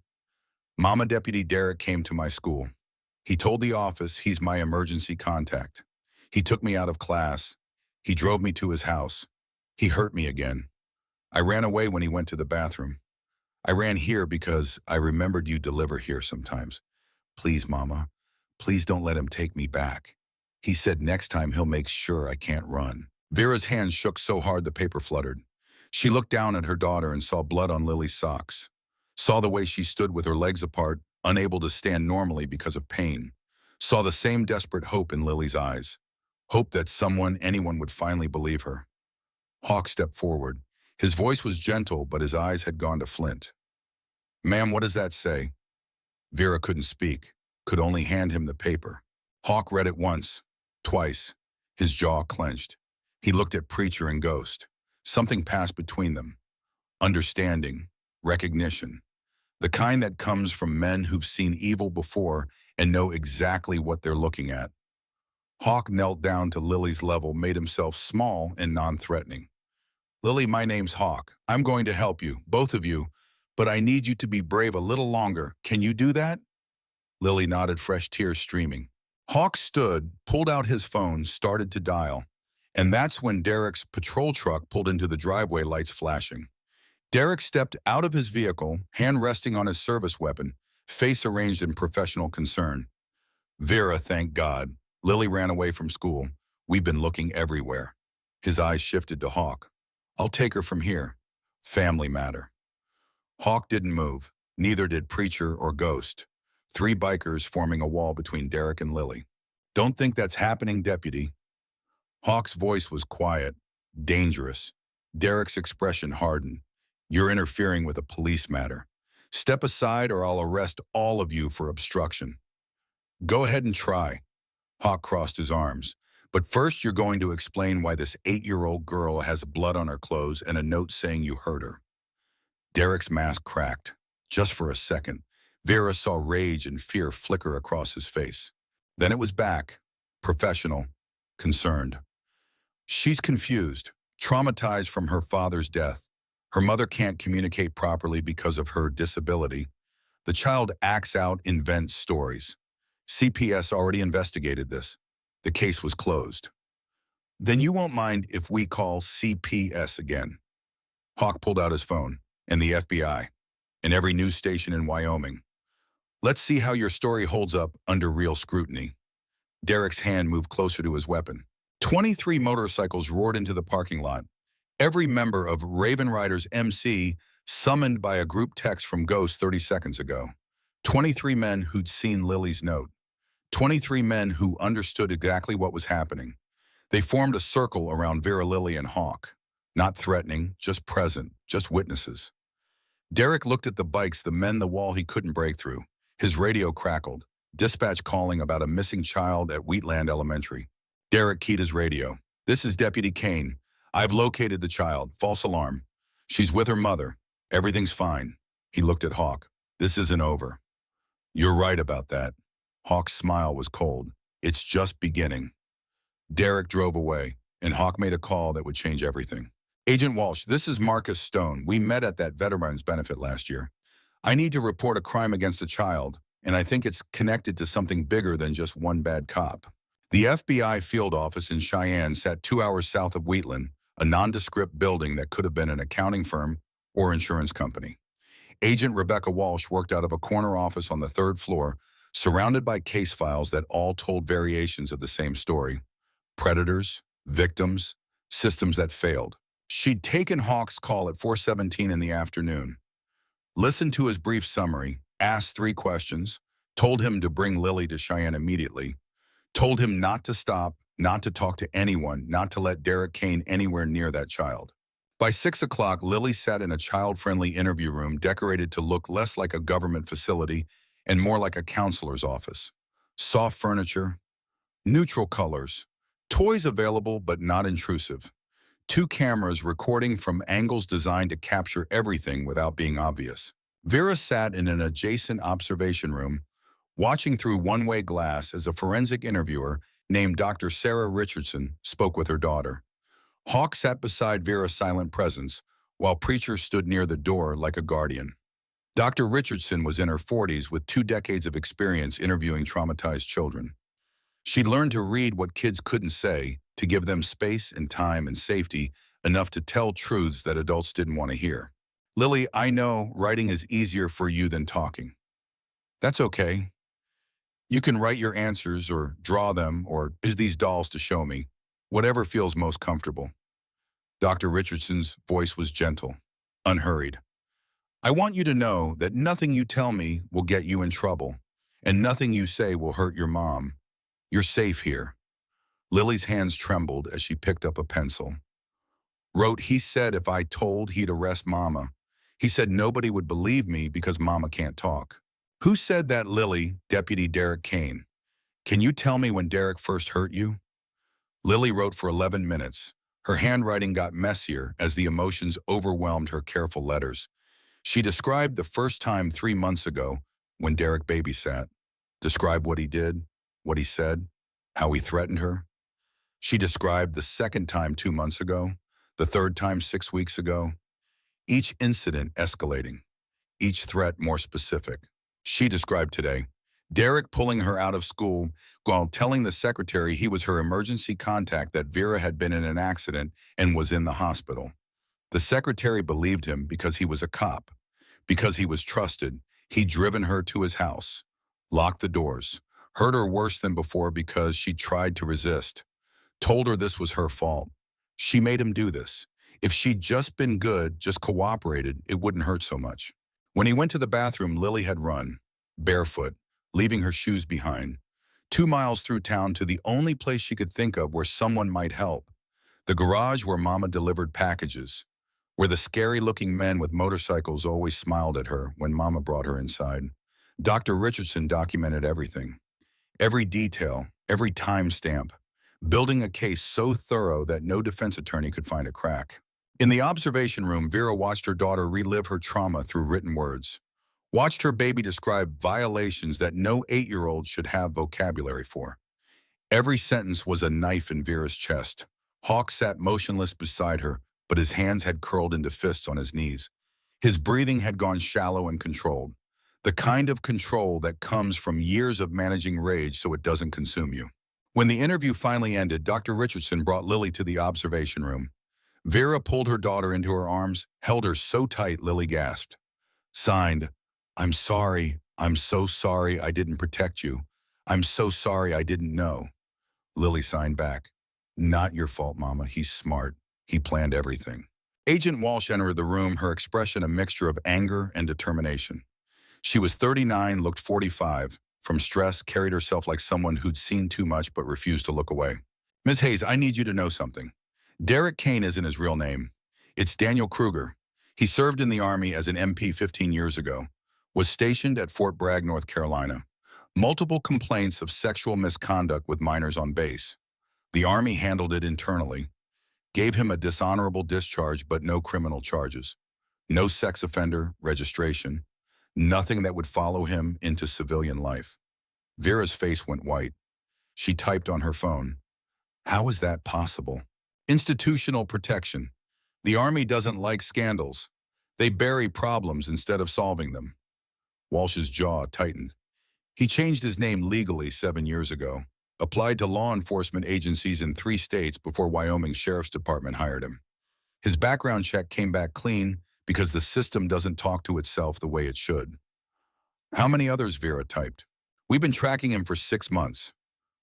"Mama, Deputy Derek came to my school. He told the office he's my emergency contact. He took me out of class. He drove me to his house. He hurt me again. I ran away when he went to the bathroom. I ran here because I remembered you deliver here sometimes. Please, Mama, please don't let him take me back. He said next time he'll make sure I can't run." Vera's hands shook so hard the paper fluttered. She looked down at her daughter and saw blood on Lily's socks. Saw the way she stood with her legs apart, unable to stand normally because of pain. Saw the same desperate hope in Lily's eyes. Hope that anyone would finally believe her. Hawk stepped forward. His voice was gentle, but his eyes had gone to flint. "Ma'am, what does that say?" Vera couldn't speak, could only hand him the paper. Hawk read it once, twice. His jaw clenched. He looked at Preacher and Ghost. Something passed between them. Understanding, recognition. The kind that comes from men who've seen evil before and know exactly what they're looking at. Hawk knelt down to Lily's level, made himself small and non-threatening. "Lily, my name's Hawk. I'm going to help you, both of you, but I need you to be brave a little longer. Can you do that?" Lily nodded, fresh tears streaming. Hawk stood, pulled out his phone, started to dial. And that's when Derek's patrol truck pulled into the driveway, lights flashing. Derek stepped out of his vehicle, hand resting on his service weapon, face arranged in professional concern. "Vera, thank God. Lily ran away from school. We've been looking everywhere." His eyes shifted to Hawk. "I'll take her from here. Family matter." Hawk didn't move. Neither did Preacher or Ghost. Three bikers forming a wall between Derek and Lily. "Don't think that's happening, Deputy." Hawk's voice was quiet, dangerous. Derek's expression hardened. "You're interfering with a police matter. Step aside or I'll arrest all of you for obstruction." "Go ahead and try." Hawk crossed his arms. "But first you're going to explain why this 8-year-old girl has blood on her clothes and a note saying you hurt her." Derek's mask cracked. Just for a second, Vera saw rage and fear flicker across his face. Then it was back, professional, concerned. "She's confused, traumatized from her father's death. Her mother can't communicate properly because of her disability. The child acts out, invents stories. CPS already investigated this. The case was closed." "Then you won't mind if we call CPS again." Hawk pulled out his phone. "And the FBI. And every news station in Wyoming. Let's see how your story holds up under real scrutiny." Derek's hand moved closer to his weapon. 23 motorcycles roared into the parking lot. Every member of Raven Riders MC summoned by a group text from Ghost 30 seconds ago. 23 men who'd seen Lily's note. 23 men who understood exactly what was happening. They formed a circle around Vera, Lily, and Hawk. Not threatening, just present, just witnesses. Derek looked at the bikes, the men, the wall he couldn't break through. His radio crackled. Dispatch calling about a missing child at Wheatland Elementary. Derek keyed his radio. "This is Deputy Kane. I've located the child. False alarm. She's with her mother. Everything's fine." He looked at Hawk. "This isn't over." "You're right about that." Hawk's smile was cold. "It's just beginning." Derek drove away, and Hawk made a call that would change everything. "Agent Walsh, this is Marcus Stone. We met at that veterans benefit last year. I need to report a crime against a child, and I think it's connected to something bigger than just one bad cop." The FBI field office in Cheyenne sat 2 hours south of Wheatland, a nondescript building that could have been an accounting firm or insurance company. Agent Rebecca Walsh worked out of a corner office on the 3rd floor, surrounded by case files that all told variations of the same story. Predators, victims, systems that failed. She'd taken Hawk's call at 4:17 in the afternoon. Listened to his brief summary, asked 3 questions, told him to bring Lily to Cheyenne immediately, told him not to stop, not to talk to anyone, not to let Derek Kane anywhere near that child. By 6 o'clock, Lily sat in a child-friendly interview room decorated to look less like a government facility and more like a counselor's office. Soft furniture, neutral colors, toys available but not intrusive. Two cameras recording from angles designed to capture everything without being obvious. Vera sat in an adjacent observation room, watching through one-way glass as a forensic interviewer named Dr. Sarah Richardson spoke with her daughter. Hawk sat beside Vera's silent presence, while Preacher stood near the door like a guardian. Dr. Richardson was in her 40s with 2 decades of experience interviewing traumatized children. She'd learned to read what kids couldn't say, to give them space and time and safety enough to tell truths that adults didn't want to hear. Lily, I know writing is easier for you than talking. That's okay. You can write your answers or draw them or use these dolls to show me, whatever feels most comfortable. Dr. Richardson's voice was gentle, unhurried. I want you to know that nothing you tell me will get you in trouble, and nothing you say will hurt your mom. You're safe here. Lily's hands trembled as she picked up a pencil. Wrote, he said if I told, he'd arrest Mama. He said nobody would believe me because Mama can't talk. Who said that, Lily? Deputy Derek Kane. Can you tell me when Derek first hurt you? Lily wrote for 11 minutes. Her handwriting got messier as the emotions overwhelmed her careful letters. She described the first time 3 months ago when Derek babysat. Described what he did, what he said, how he threatened her. She described the second time 2 months ago, the third time 6 weeks ago. Each incident escalating, each threat more specific. She described today, Derek pulling her out of school while telling the secretary he was her emergency contact, that Vera had been in an accident and was in the hospital. The secretary believed him because he was a cop, because he was trusted. He'd driven her to his house, locked the doors, hurt her worse than before because she tried to resist, told her this was her fault. She made him do this. If she'd just been good, just cooperated, it wouldn't hurt so much. When he went to the bathroom, Lily had run, barefoot, leaving her shoes behind, 2 miles through town to the only place she could think of where someone might help, the garage where Mama delivered packages, where the scary-looking men with motorcycles always smiled at her when Mama brought her inside. Dr. Richardson documented everything, every detail, every timestamp, building a case so thorough that no defense attorney could find a crack. In the observation room, Vera watched her daughter relive her trauma through written words, watched her baby describe violations that no 8-year-old should have vocabulary for. Every sentence was a knife in Vera's chest. Hawk sat motionless beside her, but his hands had curled into fists on his knees. His breathing had gone shallow and controlled, the kind of control that comes from years of managing rage so it doesn't consume you. When the interview finally ended, Dr. Richardson brought Lily to the observation room. Vera pulled her daughter into her arms, held her so tight Lily gasped. Signed, I'm sorry, I'm so sorry I didn't protect you. I'm so sorry I didn't know. Lily signed back. Not your fault, Mama. He's smart. He planned everything. Agent Walsh entered the room, her expression a mixture of anger and determination. She was 39, looked 45. From stress, carried herself like someone who'd seen too much but refused to look away. Ms. Hayes, I need you to know something. Derek Kane isn't his real name. It's Daniel Kruger. He served in the Army as an MP 15 years ago, was stationed at Fort Bragg, North Carolina. Multiple complaints of sexual misconduct with minors on base. The Army handled it internally, gave him a dishonorable discharge but no criminal charges. No sex offender registration. Nothing that would follow him into civilian life. Vera's face went white. She typed on her phone. How is that possible? Institutional protection. The Army doesn't like scandals. They bury problems instead of solving them. Walsh's jaw tightened. He changed his name legally 7 years ago, applied to law enforcement agencies in 3 states before Wyoming Sheriff's Department hired him. His background check came back clean because the system doesn't talk to itself the way it should. How many others? Vera typed. We've been tracking him for 6 months.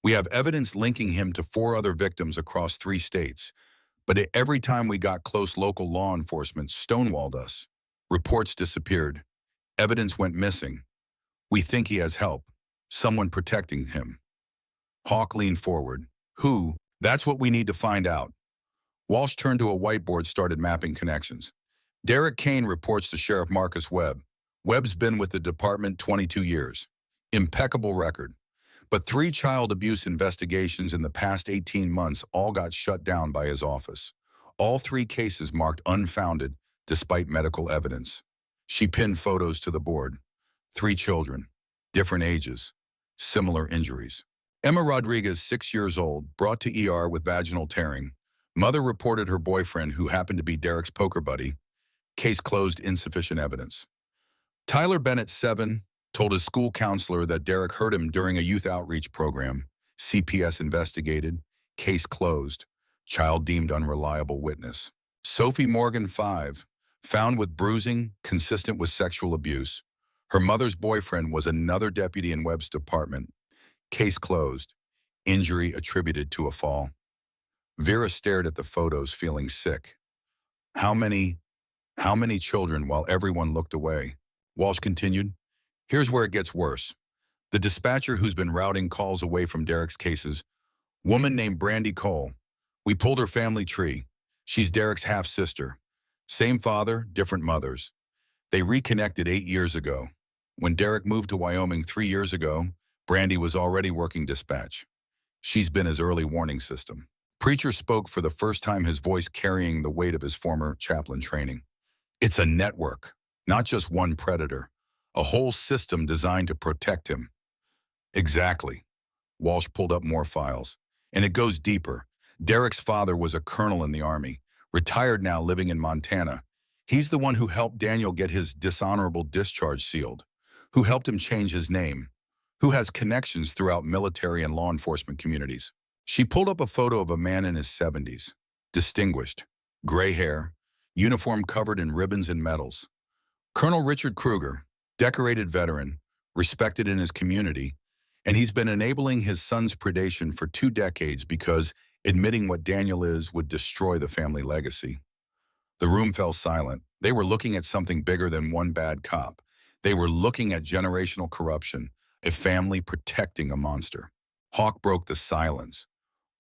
We have evidence linking him to 4 other victims across 3 states, but every time we got close, local law enforcement stonewalled us. Reports disappeared. Evidence went missing. We think he has help, someone protecting him. Hawk leaned forward. Who? That's what we need to find out. Walsh turned to a whiteboard, started mapping connections. Derek Kane reports to Sheriff Marcus Webb. Webb's been with the department 22 years. Impeccable record. But 3 child abuse investigations in the past 18 months all got shut down by his office. All 3 cases marked unfounded despite medical evidence. She pinned photos to the board. 3 children, different ages, similar injuries. Emma Rodriguez, 6 years old, brought to ER with vaginal tearing. Mother reported her boyfriend, who happened to be Derek's poker buddy. Case closed, insufficient evidence. Tyler Bennett, 7, told his school counselor that Derek hurt him during a youth outreach program. CPS investigated. Case closed. Child deemed unreliable witness. Sophie Morgan, 5, found with bruising consistent with sexual abuse. Her mother's boyfriend was another deputy in Webb's department. Case closed. Injury attributed to a fall. Vera stared at the photos, feeling sick. How many children, while everyone looked away? Walsh continued. Here's where it gets worse. The dispatcher who's been routing calls away from Derek's cases, woman named Brandy Cole. We pulled her family tree. She's Derek's half-sister. Same father, different mothers. They reconnected 8 years ago. When Derek moved to Wyoming 3 years ago, Brandy was already working dispatch. She's been his early warning system. Preacher spoke for the first time, his voice carrying the weight of his former chaplain training. It's a network, not just one predator. A whole system designed to protect him. Exactly. Walsh pulled up more files. And it goes deeper. Derek's father was a colonel in the Army, retired now, living in Montana. He's the one who helped Daniel get his dishonorable discharge sealed, who helped him change his name, who has connections throughout military and law enforcement communities. She pulled up a photo of a man in his 70s, distinguished, gray hair, uniform covered in ribbons and medals. Colonel Richard Kruger, decorated veteran, respected in his community, and he's been enabling his son's predation for 2 decades because admitting what Daniel is would destroy the family legacy. The room fell silent. They were looking at something bigger than one bad cop. They were looking at generational corruption, a family protecting a monster. Hawk broke the silence.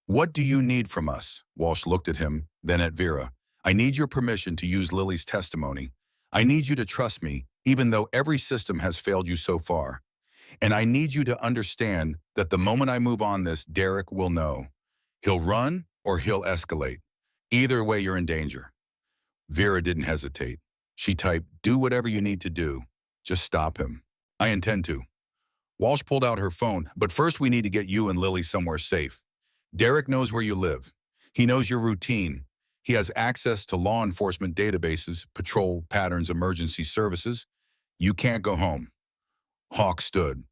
What do you need from us? Walsh looked at him, then at Vera. I need your permission to use Lily's testimony. I need you to trust me, even though every system has failed you so far. And I need you to understand that the moment I move on this, Derek will know. He'll run or he'll escalate. Either way, you're in danger. Vera didn't hesitate. She typed, do whatever you need to do. Just stop him. I intend to. Walsh pulled out her phone, but first we need to get you and Lily somewhere safe. Derek knows where you live. He knows your routine. He has access to law enforcement databases, patrol patterns, emergency services. You can't go home. Hawk stood.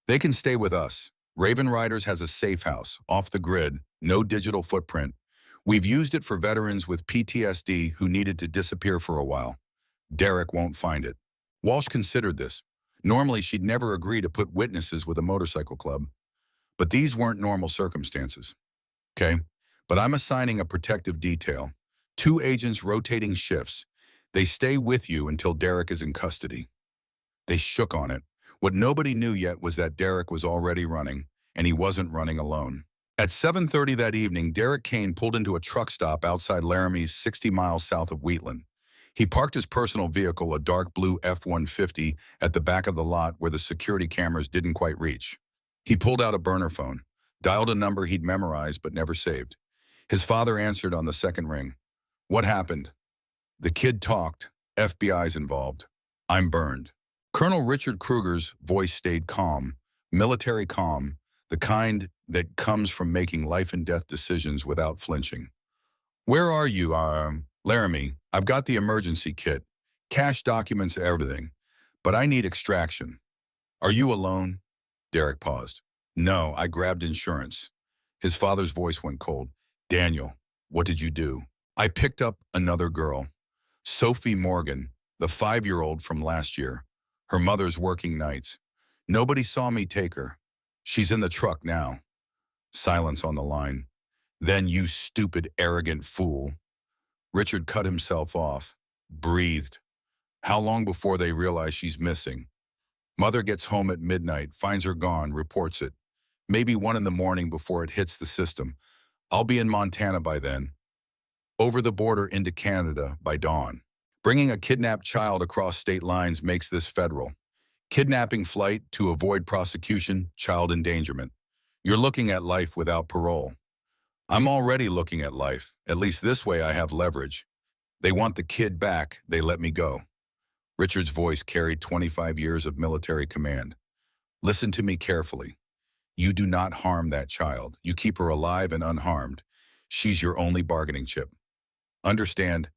They can stay with us. Raven Riders has a safe house, off the grid, no digital footprint. We've used it for veterans with PTSD who needed to disappear for a while. Derek won't find it. Walsh considered this. Normally, she'd never agree to put witnesses with a motorcycle club. But these weren't normal circumstances. Okay? But I'm assigning a protective detail. 2 agents rotating shifts. They stay with you until Derek is in custody. They shook on it. What nobody knew yet was that Derek was already running, and he wasn't running alone. At 7:30 that evening, Derek Kane pulled into a truck stop outside Laramie's, 60 miles south of Wheatland. He parked his personal vehicle, a dark blue F-150, at the back of the lot where the security cameras didn't quite reach. He pulled out a burner phone, dialed a number he'd memorized but never saved. His father answered on the second ring. What happened? The kid talked. FBI's involved. I'm burned. Colonel Richard Kruger's voice stayed calm, military calm, the kind that comes from making life and death decisions without flinching. Where are you, Laramie? I've got the emergency kit, cash documents, everything, but I need extraction. Are you alone? Derek paused. No, I grabbed insurance. His father's voice went cold. Daniel, what did you do? I picked up another girl, Sophie Morgan, the 5-year-old from last year. Her mother's working nights. Nobody saw me take her. She's in the truck now. Silence on the line. Then, you stupid, arrogant fool. Richard cut himself off, breathed. How long before they realize she's missing? Mother gets home at midnight, finds her gone, reports it. Maybe 1 in the morning before it hits the system. I'll be in Montana by then. over the border into Canada by dawn. Bringing a kidnapped child across state lines makes this federal. Kidnapping flight to avoid prosecution, child endangerment. You're looking at life without parole. I'm already looking at life. At least this way I have leverage. They want the kid back, they let me go. Richard's voice carried 25 years of military command. Listen to me carefully. You do not harm that child. You keep her alive and unharmed. She's your only bargaining chip. Understand?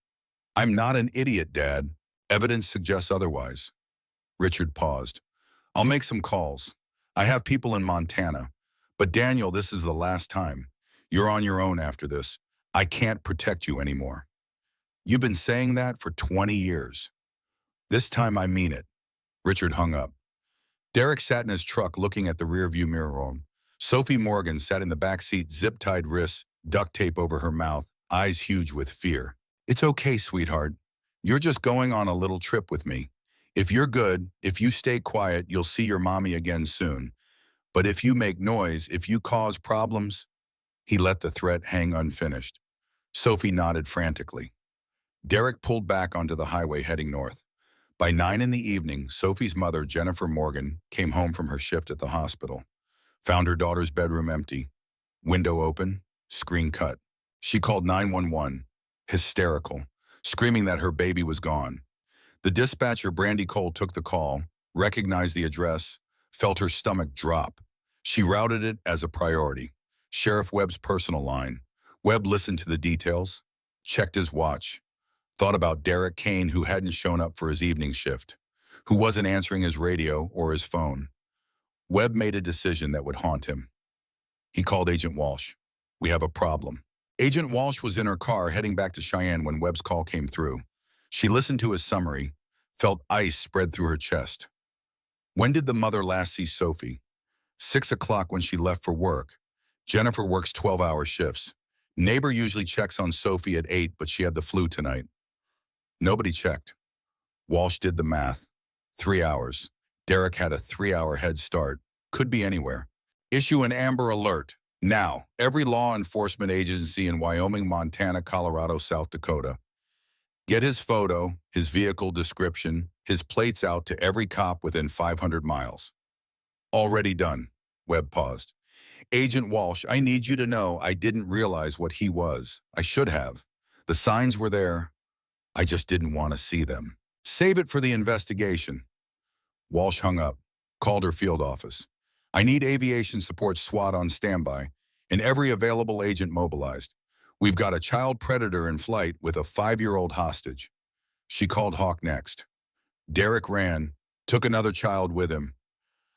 I'm not an idiot, Dad. Evidence suggests otherwise. Richard paused. I'll make some calls. I have people in Montana. But Daniel, this is the last time. You're on your own after this. I can't protect you anymore. You've been saying that for 20 years. This time I mean it. Richard hung up. Derek sat in his truck looking at the rearview mirror. Sophie Morgan sat in the back seat, zip-tied wrists, duct tape over her mouth, eyes huge with fear. It's okay, sweetheart. You're just going on a little trip with me. If you're good, if you stay quiet, you'll see your mommy again soon. But if you make noise, if you cause problems... He let the threat hang unfinished. Sophie nodded frantically. Derek pulled back onto the highway heading north. By 9 in the evening, Sophie's mother, Jennifer Morgan, came home from her shift at the hospital. Found her daughter's bedroom empty. Window open, screen cut. She called 911, hysterical, screaming that her baby was gone. The dispatcher, Brandy Cole, took the call, recognized the address, felt her stomach drop. She routed it as a priority. Sheriff Webb's personal line. Webb listened to the details, checked his watch, thought about Derek Kane, who hadn't shown up for his evening shift, who wasn't answering his radio or his phone. Webb made a decision that would haunt him. He called Agent Walsh. We have a problem. Agent Walsh was in her car heading back to Cheyenne when Webb's call came through. She listened to his summary, felt ice spread through her chest. When did the mother last see Sophie? 6 o'clock when she left for work. Jennifer works 12-hour shifts. Neighbor usually checks on Sophie at 8, but she had the flu tonight. Nobody checked. Walsh did the math. 3 hours. Derek had a 3-hour head start. Could be anywhere. Issue an Amber Alert. Now, every law enforcement agency in Wyoming, Montana, Colorado, South Dakota. Get his photo, his vehicle description, his plates out to every cop within 500 miles. Already done. Webb paused. Agent Walsh, I need you to know I didn't realize what he was. I should have. The signs were there. I just didn't want to see them. Save it for the investigation. Walsh hung up, called her field office. I need aviation support SWAT on standby and every available agent mobilized. We've got a child predator in flight with a 5-year-old hostage. She called Hawk next. Derek ran, took another child with him.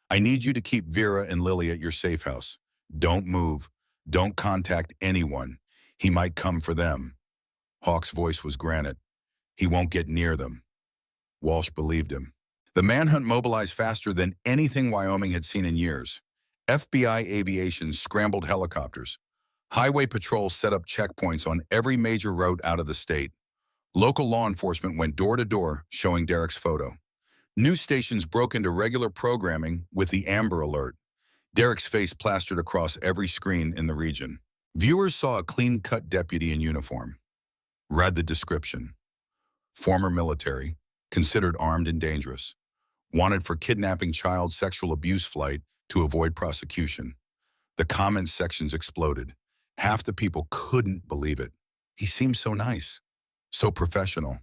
I need you to keep Vera and Lily at your safe house. Don't move. Don't contact anyone. He might come for them. Hawk's voice was granite. He won't get near them. Walsh believed him. The manhunt mobilized faster than anything Wyoming had seen in years. FBI aviation scrambled helicopters. Highway patrols set up checkpoints on every major route out of the state. Local law enforcement went door to door showing Derek's photo. News stations broke into regular programming with the Amber Alert. Derek's face plastered across every screen in the region. Viewers saw a clean-cut deputy in uniform. Read the description. Former military, considered armed and dangerous. Wanted for kidnapping child sexual abuse flight to avoid prosecution. The comments sections exploded. Half the people couldn't believe it. He seemed so nice, so professional.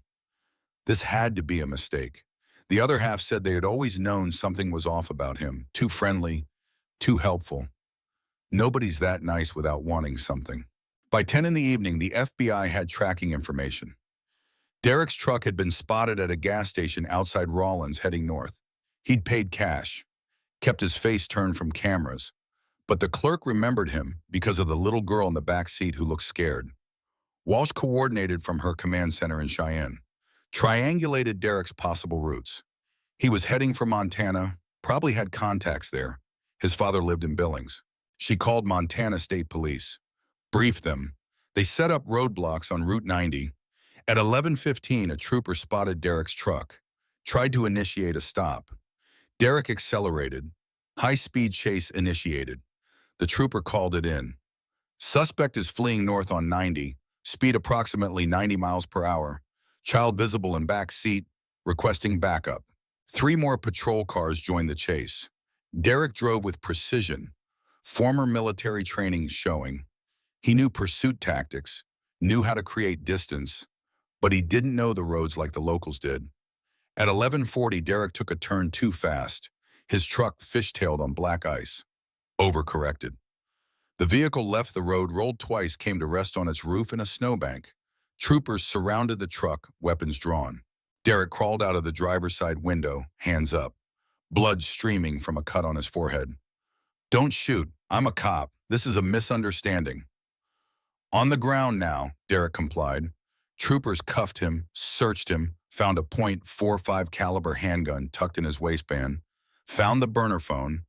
This had to be a mistake. The other half said they had always known something was off about him. Too friendly, too helpful. Nobody's that nice without wanting something. By 10 in the evening, the FBI had tracking information. Derek's truck had been spotted at a gas station outside Rawlins heading north. He'd paid cash, kept his face turned from cameras, but the clerk remembered him because of the little girl in the back seat who looked scared. Walsh coordinated from her command center in Cheyenne, triangulated Derek's possible routes. He was heading for Montana, probably had contacts there. His father lived in Billings. She called Montana State Police, briefed them. They set up roadblocks on Route 90. At 11:15, a trooper spotted Derek's truck, tried to initiate a stop. Derek accelerated. High-speed chase initiated. The trooper called it in. Suspect is fleeing north on 90, speed approximately 90 miles per hour, child visible in back seat, requesting backup. Three more patrol cars joined the chase. Derek drove with precision, former military training showing. He knew pursuit tactics, knew how to create distance, but he didn't know the roads like the locals did. At 11:40, Derek took a turn too fast. His truck fishtailed on black ice. Overcorrected. The vehicle left the road, rolled twice, came to rest on its roof in a snowbank. Troopers surrounded the truck, weapons drawn. Derek crawled out of the driver's side window, hands up, blood streaming from a cut on his forehead. "Don't shoot. I'm a cop. This is a misunderstanding." "On the ground now," Derek complied. Troopers cuffed him, searched him, found a .45 caliber handgun tucked in his waistband, found the burner phone,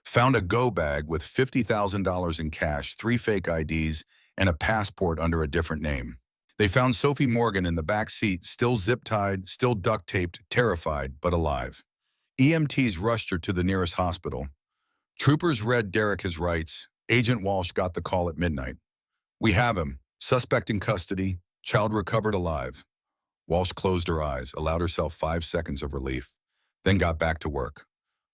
found a go bag with $50,000 in cash, 3 fake IDs, and a passport under a different name. They found Sophie Morgan in the back seat, still zip-tied, still duct-taped, terrified, but alive. EMTs rushed her to the nearest hospital. Troopers read Derek his rights. Agent Walsh got the call at midnight. "We have him. Suspect in custody. Child recovered alive." Walsh closed her eyes, allowed herself 5 seconds of relief, then got back to work.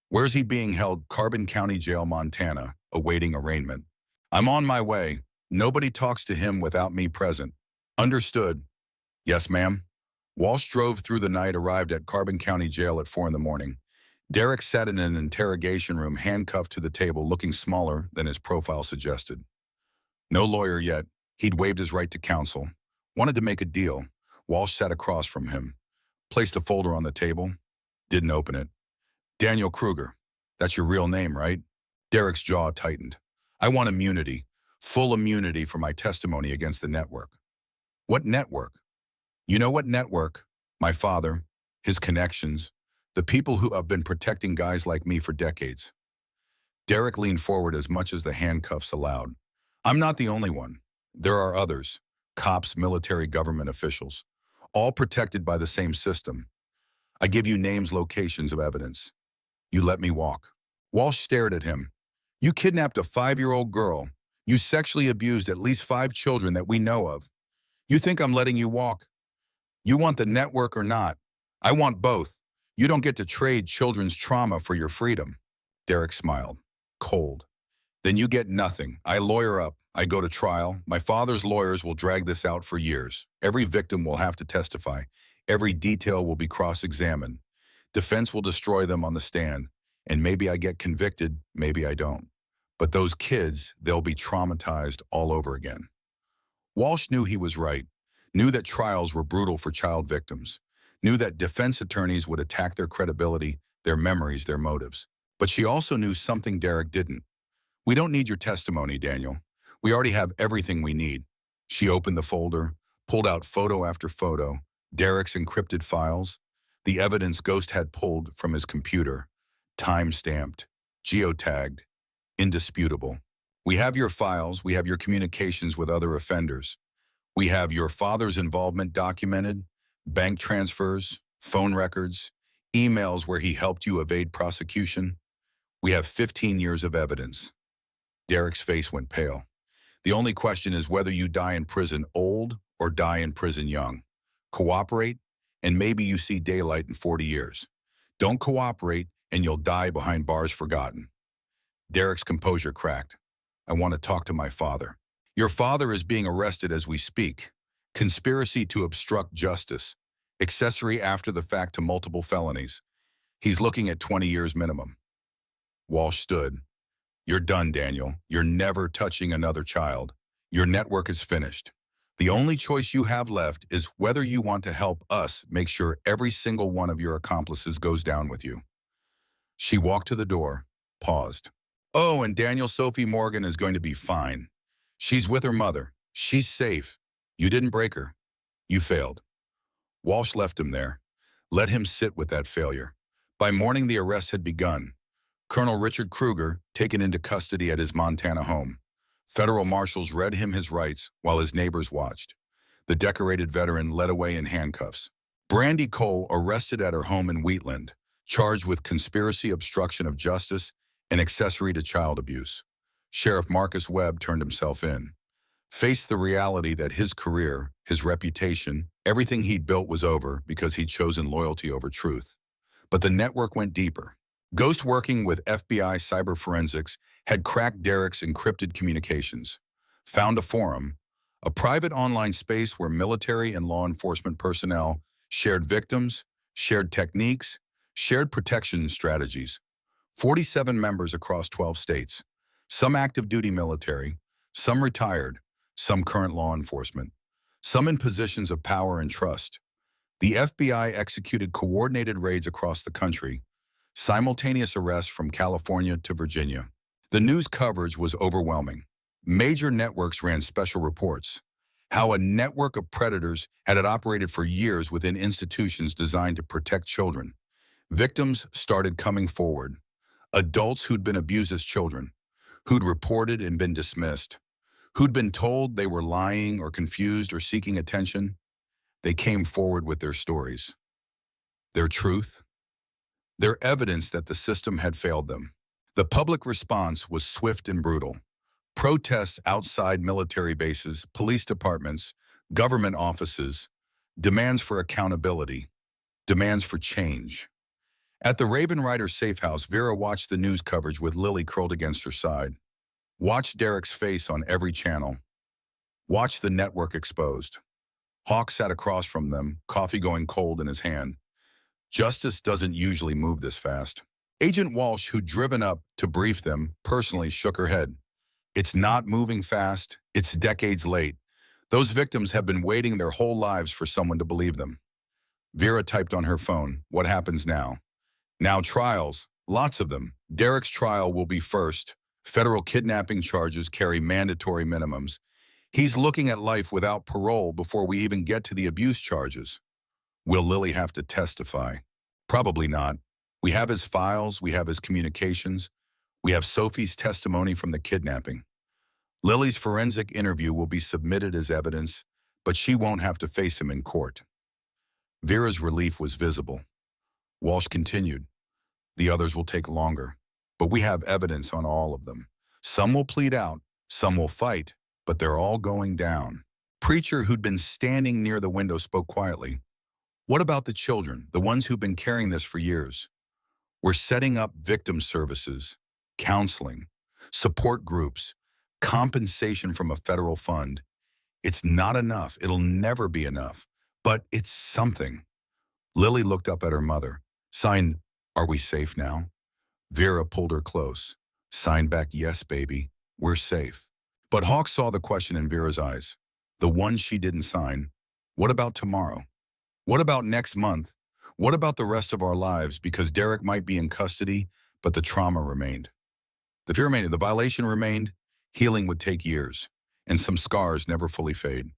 "Where's he being held?" "Carbon County Jail, Montana, awaiting arraignment." "I'm on my way. Nobody talks to him without me present." "Understood." "Yes, ma'am." Walsh drove through the night, arrived at Carbon County Jail at 4 in the morning. Derek sat in an interrogation room, handcuffed to the table, looking smaller than his profile suggested. No lawyer yet. He'd waived his right to counsel. Wanted to make a deal. Walsh sat across from him. Placed a folder on the table. Didn't open it. "Daniel Kruger. That's your real name, right?" Derek's jaw tightened. "I want immunity. Full immunity for my testimony against the network." "What network?" "You know what network? My father, his connections, the people who have been protecting guys like me for decades." Derek leaned forward as much as the handcuffs allowed. "I'm not the only one. There are others. Cops, military, government officials. All protected by the same system. I give you names, locations of evidence. You let me walk." Walsh stared at him. "You kidnapped a 5-year-old girl. You sexually abused at least 5 children that we know of. You think I'm letting you walk? You want the network or not? I want both. You don't get to trade children's trauma for your freedom." Derek smiled. Cold. "Then you get nothing. I lawyer up. I go to trial. My father's lawyers will drag this out for years. Every victim will have to testify. Every detail will be cross-examined. Defense will destroy them on the stand. And maybe I get convicted, maybe I don't. But those kids, they'll be traumatized all over again." Walsh knew he was right. Knew that trials were brutal for child victims. Knew that defense attorneys would attack their credibility, their memories, their motives. But she also knew something Derek didn't. "We don't need your testimony, Daniel. We already have everything we need." She opened the folder, pulled out photo after photo, Derek's encrypted files, the evidence Ghost had pulled from his computer, time-stamped, geotagged, indisputable. "We have your files, we have your communications with other offenders. We have your father's involvement documented, bank transfers, phone records, emails where he helped you evade prosecution. We have 15 years of evidence." Derek's face went pale. "The only question is whether you die in prison old or die in prison young. Cooperate, and maybe you see daylight in 40 years. Don't cooperate, and you'll die behind bars forgotten." Derek's composure cracked. "I want to talk to my father." "Your father is being arrested as we speak. Conspiracy to obstruct justice. Accessory after the fact to multiple felonies. He's looking at 20 years minimum." Walsh stood. "You're done, Daniel. You're never touching another child. Your network is finished. The only choice you have left is whether you want to help us make sure every single one of your accomplices goes down with you." She walked to the door, paused. "Oh, and Daniel, Sophie Morgan is going to be fine. She's with her mother. She's safe. You didn't break her. You failed." Walsh left him there. Let him sit with that failure. By morning, the arrest had begun. Colonel Richard Kruger, taken into custody at his Montana home. Federal marshals read him his rights while his neighbors watched. The decorated veteran led away in handcuffs. Brandy Cole arrested at her home in Wheatland, charged with conspiracy, obstruction of justice, and accessory to child abuse. Sheriff Marcus Webb turned himself in. faced the reality that his career, his reputation, everything he'd built was over because he'd chosen loyalty over truth. But the network went deeper. Ghost, working with FBI cyber forensics, had cracked Derek's encrypted communications, found a forum, a private online space where military and law enforcement personnel shared victims, shared techniques, shared protection strategies. 47 members across 12 states, some active duty military, some retired, some current law enforcement, some in positions of power and trust. The FBI executed coordinated raids across the country, simultaneous arrests from California to Virginia. The news coverage was overwhelming. Major networks ran special reports. How a network of predators had operated for years within institutions designed to protect children. Victims started coming forward. Adults who'd been abused as children, who'd reported and been dismissed, who'd been told they were lying or confused or seeking attention. They came forward with their stories, their truth, their evidence that the system had failed them. The public response was swift and brutal. Protests outside military bases, police departments, government offices, demands for accountability, demands for change. At the Raven Rider safe house, Vera watched the news coverage with Lily curled against her side. Watched Derek's face on every channel. Watched the network exposed. Hawk sat across from them, coffee going cold in his hand. Justice doesn't usually move this fast. Agent Walsh, who'd driven up to brief them, personally shook her head. It's not moving fast. It's decades late. Those victims have been waiting their whole lives for someone to believe them. Vera typed on her phone, "What happens now?" Now trials, lots of them. Derek's trial will be first. Federal kidnapping charges carry mandatory minimums. He's looking at life without parole before we even get to the abuse charges. Will Lily have to testify? Probably not. We have his files, we have his communications, we have Sophie's testimony from the kidnapping. Lily's forensic interview will be submitted as evidence, but she won't have to face him in court. Vera's relief was visible. Walsh continued, "The others will take longer, but we have evidence on all of them. Some will plead out, some will fight, but they're all going down." Preacher, who'd been standing near the window, spoke quietly. "What about the children, the ones who've been carrying this for years? We're setting up victim services, counseling, support groups, compensation from a federal fund. It's not enough. It'll never be enough, but it's something." Lily looked up at her mother. Signed, "Are we safe now?" Vera pulled her close. Signed back, "Yes, baby, we're safe." But Hawk saw the question in Vera's eyes. The one she didn't sign. What about tomorrow? What about next month? What about the rest of our lives? Because Derek might be in custody, but the trauma remained. The fear remained, the violation remained, healing would take years, and some scars never fully fade.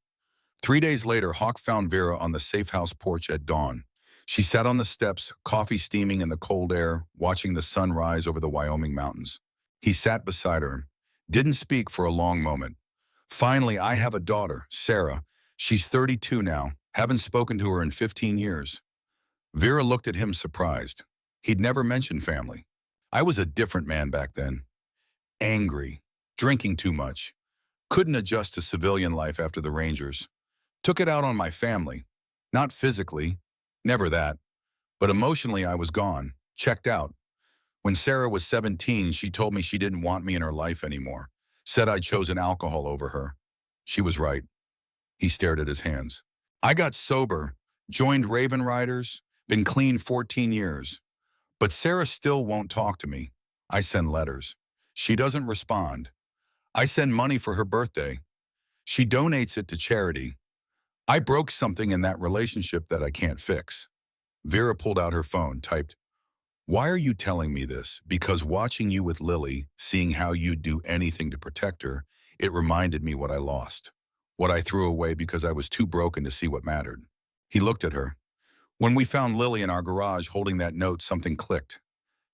3 days later, Hawk found Vera on the safe house porch at dawn. She sat on the steps, coffee steaming in the cold air, watching the sun rise over the Wyoming mountains. He sat beside her, didn't speak for a long moment. Finally, "I have a daughter, Sarah. She's 32 now. Haven't spoken to her in 15 years. Vera looked at him surprised. He'd never mentioned family. "I was a different man back then. Angry, drinking too much. Couldn't adjust to civilian life after the Rangers. Took it out on my family. Not physically, never that. But emotionally I was gone, checked out. When Sarah was 17, she told me she didn't want me in her life anymore. Said I'd chosen alcohol over her. She was right." He stared at his hands. "I got sober, joined Raven Riders, been clean 14 years. But Sarah still won't talk to me. I send letters. She doesn't respond. I send money for her birthday. She donates it to charity. I broke something in that relationship that I can't fix." Vera pulled out her phone, typed, "Why are you telling me this? Because watching you with Lily, seeing how you'd do anything to protect her, it reminded me what I lost. What I threw away because I was too broken to see what mattered." He looked at her. "When we found Lily in our garage holding that note, something clicked.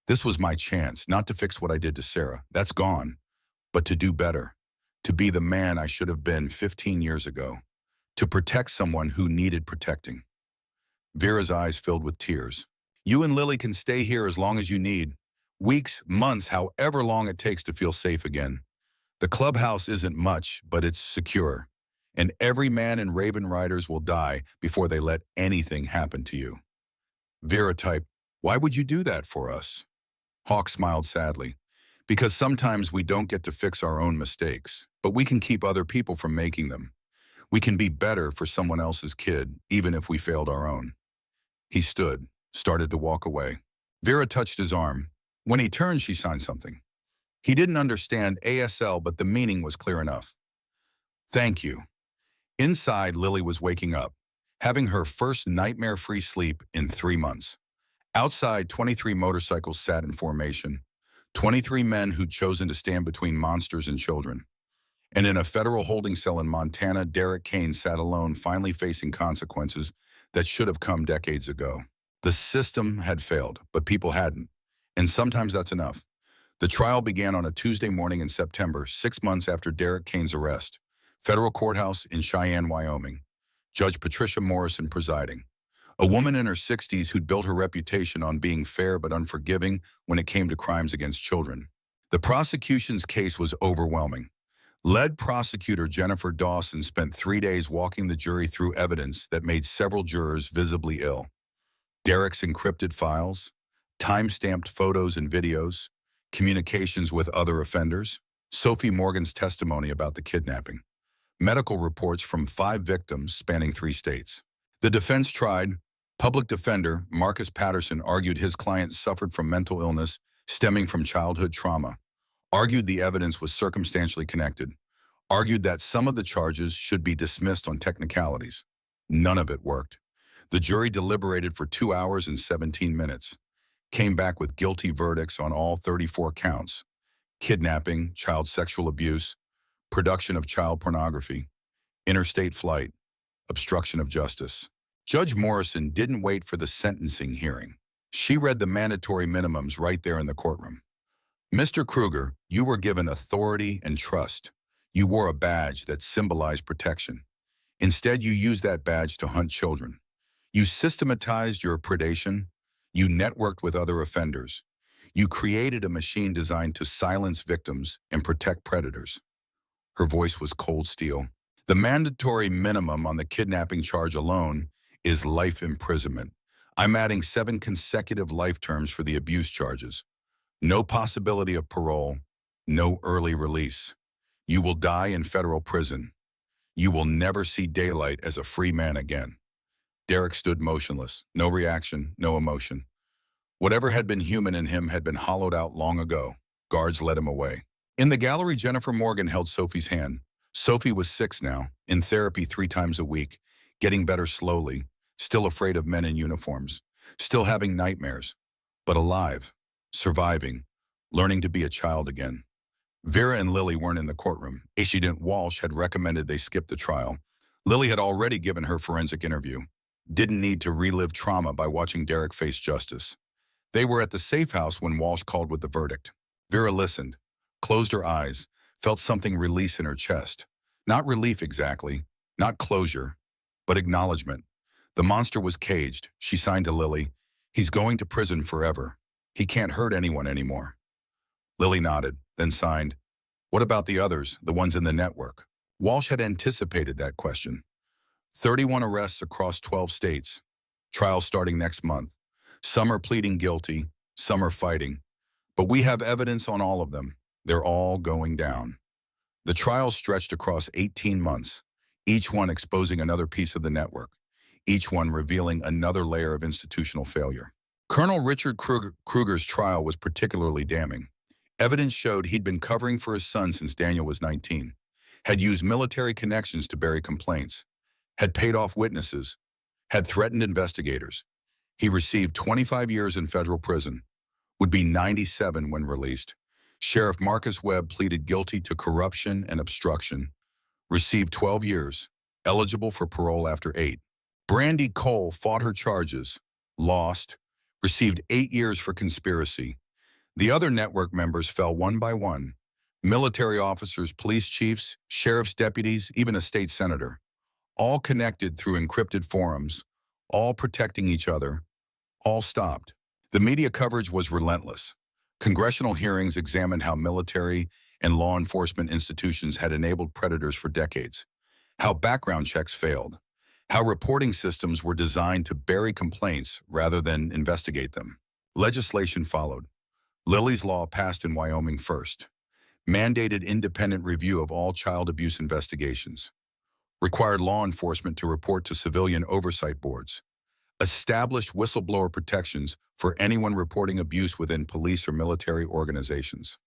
This was my chance, not to fix what I did to Sarah. That's gone. But to do better. To be the man I should have been 15 years ago. To protect someone who needed protecting." Vera's eyes filled with tears. "You and Lily can stay here as long as you need. Weeks, months, however long it takes to feel safe again. The clubhouse isn't much, but it's secure. And every man in Raven Riders will die before they let anything happen to you. Vera typed, "Why would you do that for us?" Hawk smiled sadly. "Because sometimes we don't get to fix our own mistakes, but we can keep other people from making them. We can be better for someone else's kid, even if we failed our own." He stood, started to walk away. Vera touched his arm. When he turned, she signed something. He didn't understand ASL, but the meaning was clear enough. "Thank you." Inside, Lily was waking up, having her first nightmare-free sleep in 3 months. Outside, 23 motorcycles sat in formation, 23 men who'd chosen to stand between monsters and children. And in a federal holding cell in Montana, Derek Kane sat alone, finally facing consequences that should have come decades ago. The system had failed, but people hadn't. And sometimes that's enough. The trial began on a Tuesday morning in September, 6 months after Derek Kane's arrest. Federal courthouse in Cheyenne, Wyoming. Judge Patricia Morrison presiding. A woman in her 60s who'd built her reputation on being fair but unforgiving when it came to crimes against children. The prosecution's case was overwhelming. Lead prosecutor Jennifer Dawson spent 3 days walking the jury through evidence that made several jurors visibly ill. Derek's encrypted files, time-stamped photos and videos, communications with other offenders, Sophie Morgan's testimony about the kidnapping, medical reports from 5 victims spanning 3 states. The defense tried. Public defender Marcus Patterson argued his client suffered from mental illness stemming from childhood trauma, argued the evidence was circumstantially connected, argued that some of the charges should be dismissed on technicalities. None of it worked. The jury deliberated for 2 hours and 17 minutes, came back with guilty verdicts on all 34 counts: kidnapping, child sexual abuse, production of child pornography, interstate flight, obstruction of justice. Judge Morrison didn't wait for the sentencing hearing. She read the mandatory minimums right there in the courtroom. "Mr. Kruger, you were given authority and trust. You wore a badge that symbolized protection. Instead, you used that badge to hunt children. You systematized your predation. You networked with other offenders. You created a machine designed to silence victims and protect predators." Her voice was cold steel. "The mandatory minimum on the kidnapping charge alone is life imprisonment. I'm adding 7 consecutive life terms for the abuse charges. No possibility of parole, no early release. You will die in federal prison. You will never see daylight as a free man again." Derek stood motionless, no reaction, no emotion. Whatever had been human in him had been hollowed out long ago. Guards led him away. In the gallery, Jennifer Morgan held Sophie's hand. Sophie was 6 now, in therapy 3 times a week, getting better slowly, still afraid of men in uniforms, still having nightmares, but alive, surviving, learning to be a child again. Vera and Lily weren't in the courtroom. Agent Walsh had recommended they skip the trial. Lily had already given her forensic interview. Didn't need to relive trauma by watching Derek face justice. They were at the safe house when Walsh called with the verdict. Vera listened, closed her eyes, felt something release in her chest. Not relief exactly, not closure, but acknowledgement. The monster was caged. She signed to Lily, "He's going to prison forever. He can't hurt anyone anymore." Lily nodded, then signed, "What about the others, the ones in the network?" Walsh had anticipated that question. 31 arrests across 12 states. Trials starting next month. Some are pleading guilty, some are fighting. But we have evidence on all of them. They're all going down. The trials stretched across 18 months, each one exposing another piece of the network, each one revealing another layer of institutional failure. Colonel Richard Kruger's trial was particularly damning. Evidence showed he'd been covering for his son since Daniel was 19, had used military connections to bury complaints, had paid off witnesses, had threatened investigators. He received 25 years in federal prison, would be 97 when released. Sheriff Marcus Webb pleaded guilty to corruption and obstruction, received 12 years, eligible for parole after 8. Brandy Cole fought her charges, lost, received 8 years for conspiracy. The other network members fell one by one: military officers, police chiefs, sheriff's deputies, even a state senator. All connected through encrypted forums, all protecting each other, all stopped. The media coverage was relentless. Congressional hearings examined how military and law enforcement institutions had enabled predators for decades. How background checks failed. How reporting systems were designed to bury complaints rather than investigate them. Legislation followed. Lily's Law passed in Wyoming first. Mandated independent review of all child abuse investigations. Required law enforcement to report to civilian oversight boards. Established whistleblower protections for anyone reporting abuse within police or military organizations.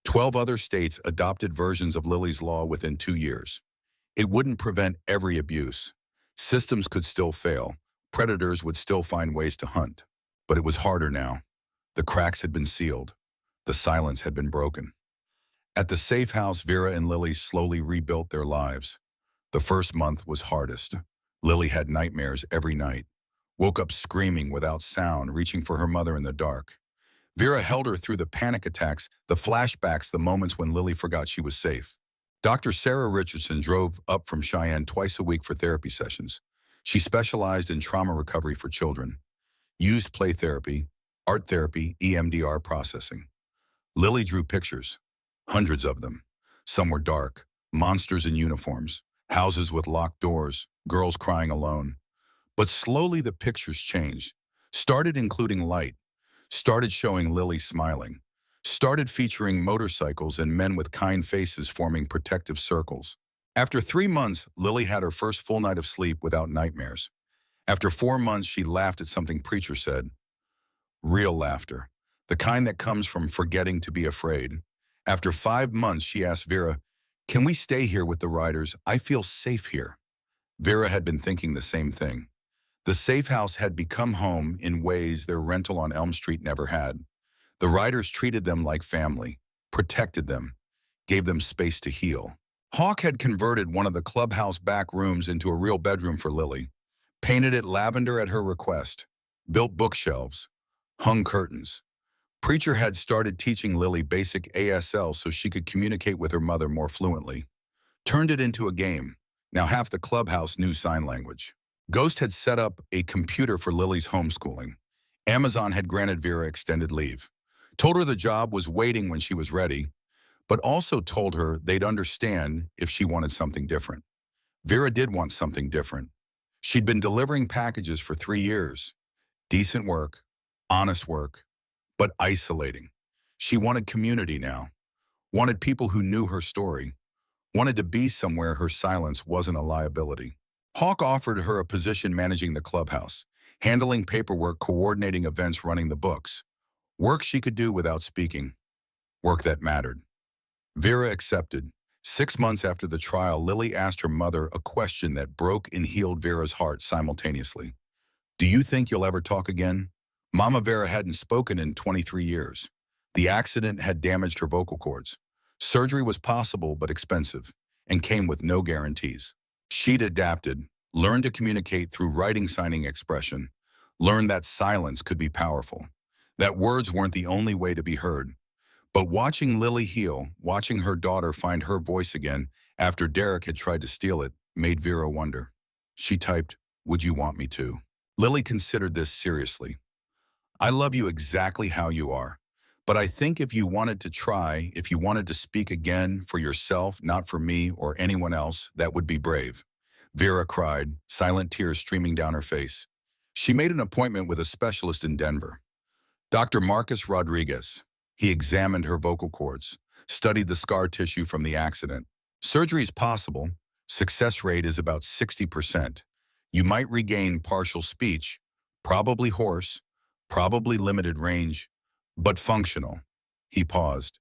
12 other states adopted versions of Lily's Law within 2 years. It wouldn't prevent every abuse. Systems could still fail. Predators would still find ways to hunt. But it was harder now. The cracks had been sealed. The silence had been broken. At the safe house, Vera and Lily slowly rebuilt their lives. The first month was hardest. Lily had nightmares every night. Woke up screaming without sound, reaching for her mother in the dark. Vera held her through the panic attacks, the flashbacks, the moments when Lily forgot she was safe. Dr. Sarah Richardson drove up from Cheyenne twice a week for therapy sessions. She specialized in trauma recovery for children. Used play therapy, art therapy, EMDR processing. Lily drew pictures, hundreds of them. Some were dark, monsters in uniforms, houses with locked doors, girls crying alone. But slowly the pictures changed, started including light, started showing Lily smiling, started featuring motorcycles and men with kind faces forming protective circles. After 3 months, Lily had her first full night of sleep without nightmares. After 4 months, she laughed at something preacher said. Real laughter, the kind that comes from forgetting to be afraid. After 5 months, she asked Vera, "Can we stay here with the riders? I feel safe here." Vera had been thinking the same thing. The safe house had become home in ways their rental on Elm Street never had. The riders treated them like family, protected them, gave them space to heal. Hawk had converted one of the clubhouse back rooms into a real bedroom for Lily, painted it lavender at her request, built bookshelves, hung curtains. Preacher had started teaching Lily basic ASL so she could communicate with her mother more fluently. Turned it into a game. Now half the clubhouse knew sign language. Ghost had set up a computer for Lily's homeschooling. Amazon had granted Vera extended leave. Told her the job was waiting when she was ready, but also told her they'd understand if she wanted something different. Vera did want something different. She'd been delivering packages for 3 years. Decent work, honest work, but isolating. She wanted community now. Wanted people who knew her story. Wanted to be somewhere her silence wasn't a liability. Hawk offered her a position managing the clubhouse, handling paperwork, coordinating events, running the books. Work she could do without speaking. Work that mattered. Vera accepted. 6 months after the trial, Lily asked her mother a question that broke and healed Vera's heart simultaneously. "Do you think you'll ever talk again?" Mama Vera hadn't spoken in 23 years. The accident had damaged her vocal cords. Surgery was possible but expensive, and came with no guarantees. She'd adapted, learned to communicate through writing, signing, expression, learned that silence could be powerful, that words weren't the only way to be heard. But watching Lily heal, watching her daughter find her voice again after Derek had tried to steal it, made Vera wonder. She typed, "Would you want me to?" Lily considered this seriously. "I love you exactly how you are. But I think if you wanted to try, if you wanted to speak again for yourself, not for me or anyone else, that would be brave." Vera cried, silent tears streaming down her face. She made an appointment with a specialist in Denver. Dr. Marcus Rodriguez. He examined her vocal cords, studied the scar tissue from the accident. Surgery is possible. Success rate is about 60%. You might regain partial speech, probably hoarse, probably limited range, but functional. He paused.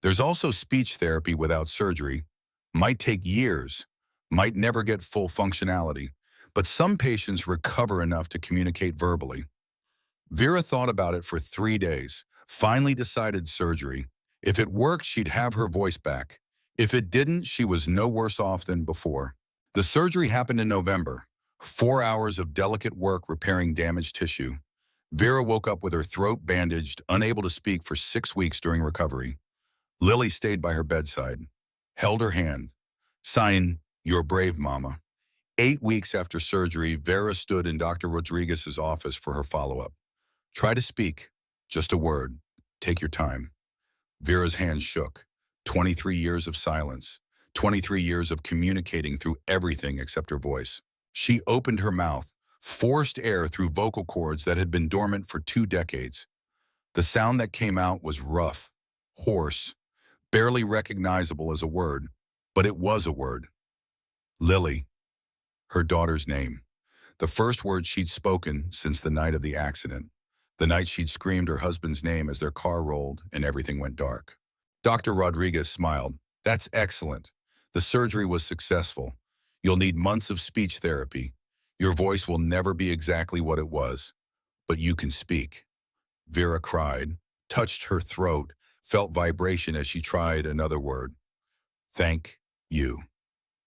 There's also speech therapy without surgery. Might take years, might never get full functionality, but some patients recover enough to communicate verbally. Vera thought about it for 3 days, finally decided surgery. If it worked, she'd have her voice back. If it didn't, she was no worse off than before. The surgery happened in November. 4 hours of delicate work repairing damaged tissue. Vera woke up with her throat bandaged, unable to speak for 6 weeks during recovery. Lily stayed by her bedside, held her hand. Sign, "You're brave, Mama." 8 weeks after surgery, Vera stood in Dr. Rodriguez's office for her follow-up. "Try to speak. Just a word. Take your time." Vera's hand shook. 23 years of silence, 23 years of communicating through everything except her voice. She opened her mouth, forced air through vocal cords that had been dormant for 2 decades. The sound that came out was rough, hoarse, barely recognizable as a word, but it was a word. Lily, her daughter's name. The first word she'd spoken since the night of the accident, the night she'd screamed her husband's name as their car rolled and everything went dark. Dr. Rodriguez smiled. That's excellent. The surgery was successful. You'll need months of speech therapy. Your voice will never be exactly what it was, but you can speak. Vera cried, touched her throat, felt vibration as she tried another word. Thank you.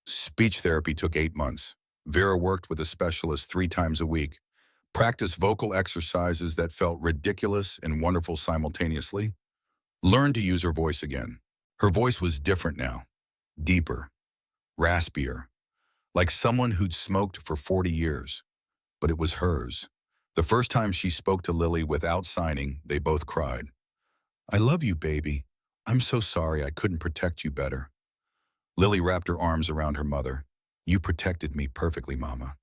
Speech therapy took 8 months. Vera worked with a specialist 3 times a week, practiced vocal exercises that felt ridiculous and wonderful simultaneously, learned to use her voice again. Her voice was different now, deeper, raspier, like someone who'd smoked for 40 years, but it was hers. The first time she spoke to Lily without signing, they both cried. I love you, baby. I'm so sorry I couldn't protect you better. Lily wrapped her arms around her mother. You protected me perfectly, Mama.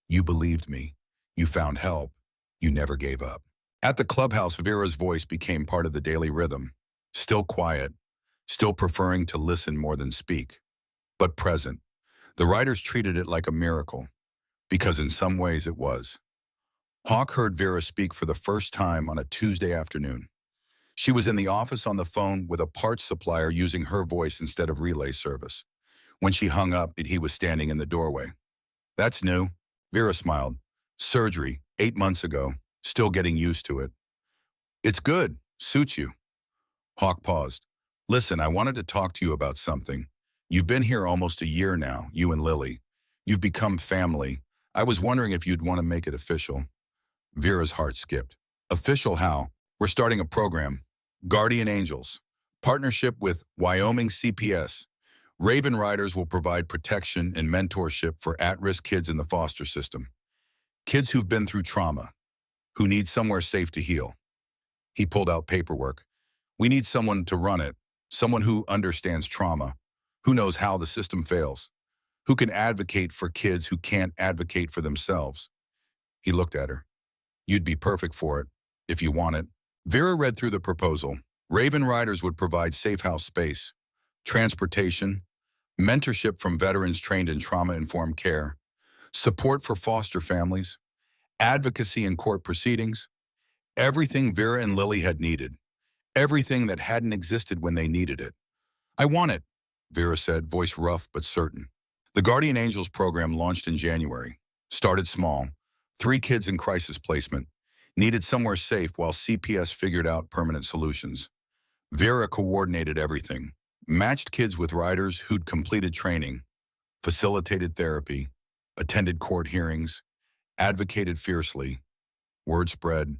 You believed me. You found help. You never gave up. At the clubhouse, Vera's voice became part of the daily rhythm. Still quiet, still preferring to listen more than speak, but present. The writers treated it like a miracle, because in some ways it was. Hawk heard Vera speak for the first time on a Tuesday afternoon. She was in the office on the phone with a parts supplier using her voice instead of relay service. When she hung up, he was standing in the doorway. That's new. Vera smiled. Surgery, 8 months ago. Still getting used to it. It's good. Suits you. Hawk paused. Listen, I wanted to talk to you about something. You've been here almost a year now, you and Lily. You've become family. I was wondering if you'd want to make it official. Vera's heart skipped. Official how? We're starting a program. Guardian Angels. Partnership with Wyoming CPS. Raven Riders will provide protection and mentorship for at-risk kids in the foster system. Kids who've been through trauma, who need somewhere safe to heal. He pulled out paperwork. We need someone to run it, someone who understands trauma, who knows how the system fails, who can advocate for kids who can't advocate for themselves. He looked at her. You'd be perfect for it, if you want it. Vera read through the proposal. Raven Riders would provide safe house space, transportation, mentorship from veterans trained in trauma-informed care, support for foster families, advocacy in court proceedings, everything Vera and Lily had needed, everything that hadn't existed when they needed it. I want it, Vera said, voice rough but certain. The Guardian Angels program launched in January. Started small. 3 kids in crisis placement. Needed somewhere safe while CPS figured out permanent solutions. Vera coordinated everything. Matched kids with riders who'd completed training, facilitated therapy, attended court hearings, advocated fiercely. Word spread.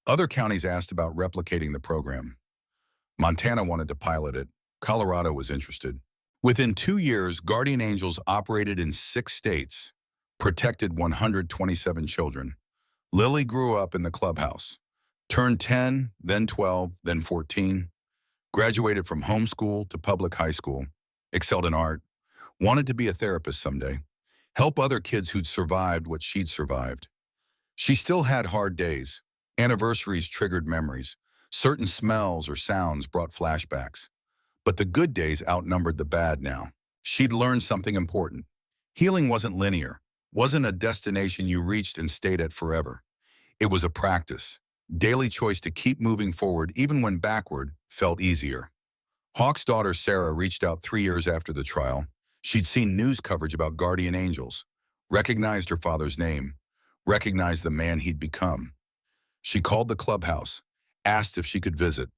Other counties asked about replicating the program. Montana wanted to pilot it. Colorado was interested. Within 2 years, Guardian Angels operated in 6 states, protected 127 children. Lily grew up in the clubhouse, turned 10, then 12, then 14, graduated from homeschool to public high school, excelled in art, wanted to be a therapist someday, help other kids who'd survived what she'd survived. She still had hard days. Anniversaries triggered memories. Certain smells or sounds brought flashbacks. But the good days outnumbered the bad now. She'd learned something important. Healing wasn't linear, wasn't a destination you reached and stayed at forever. It was a practice, daily choice to keep moving forward even when backward felt easier. Hawk's daughter Sarah reached out 3 years after the trial. She'd seen news coverage about Guardian Angels, recognized her father's name, recognized the man he'd become. She called the clubhouse, asked if she could visit.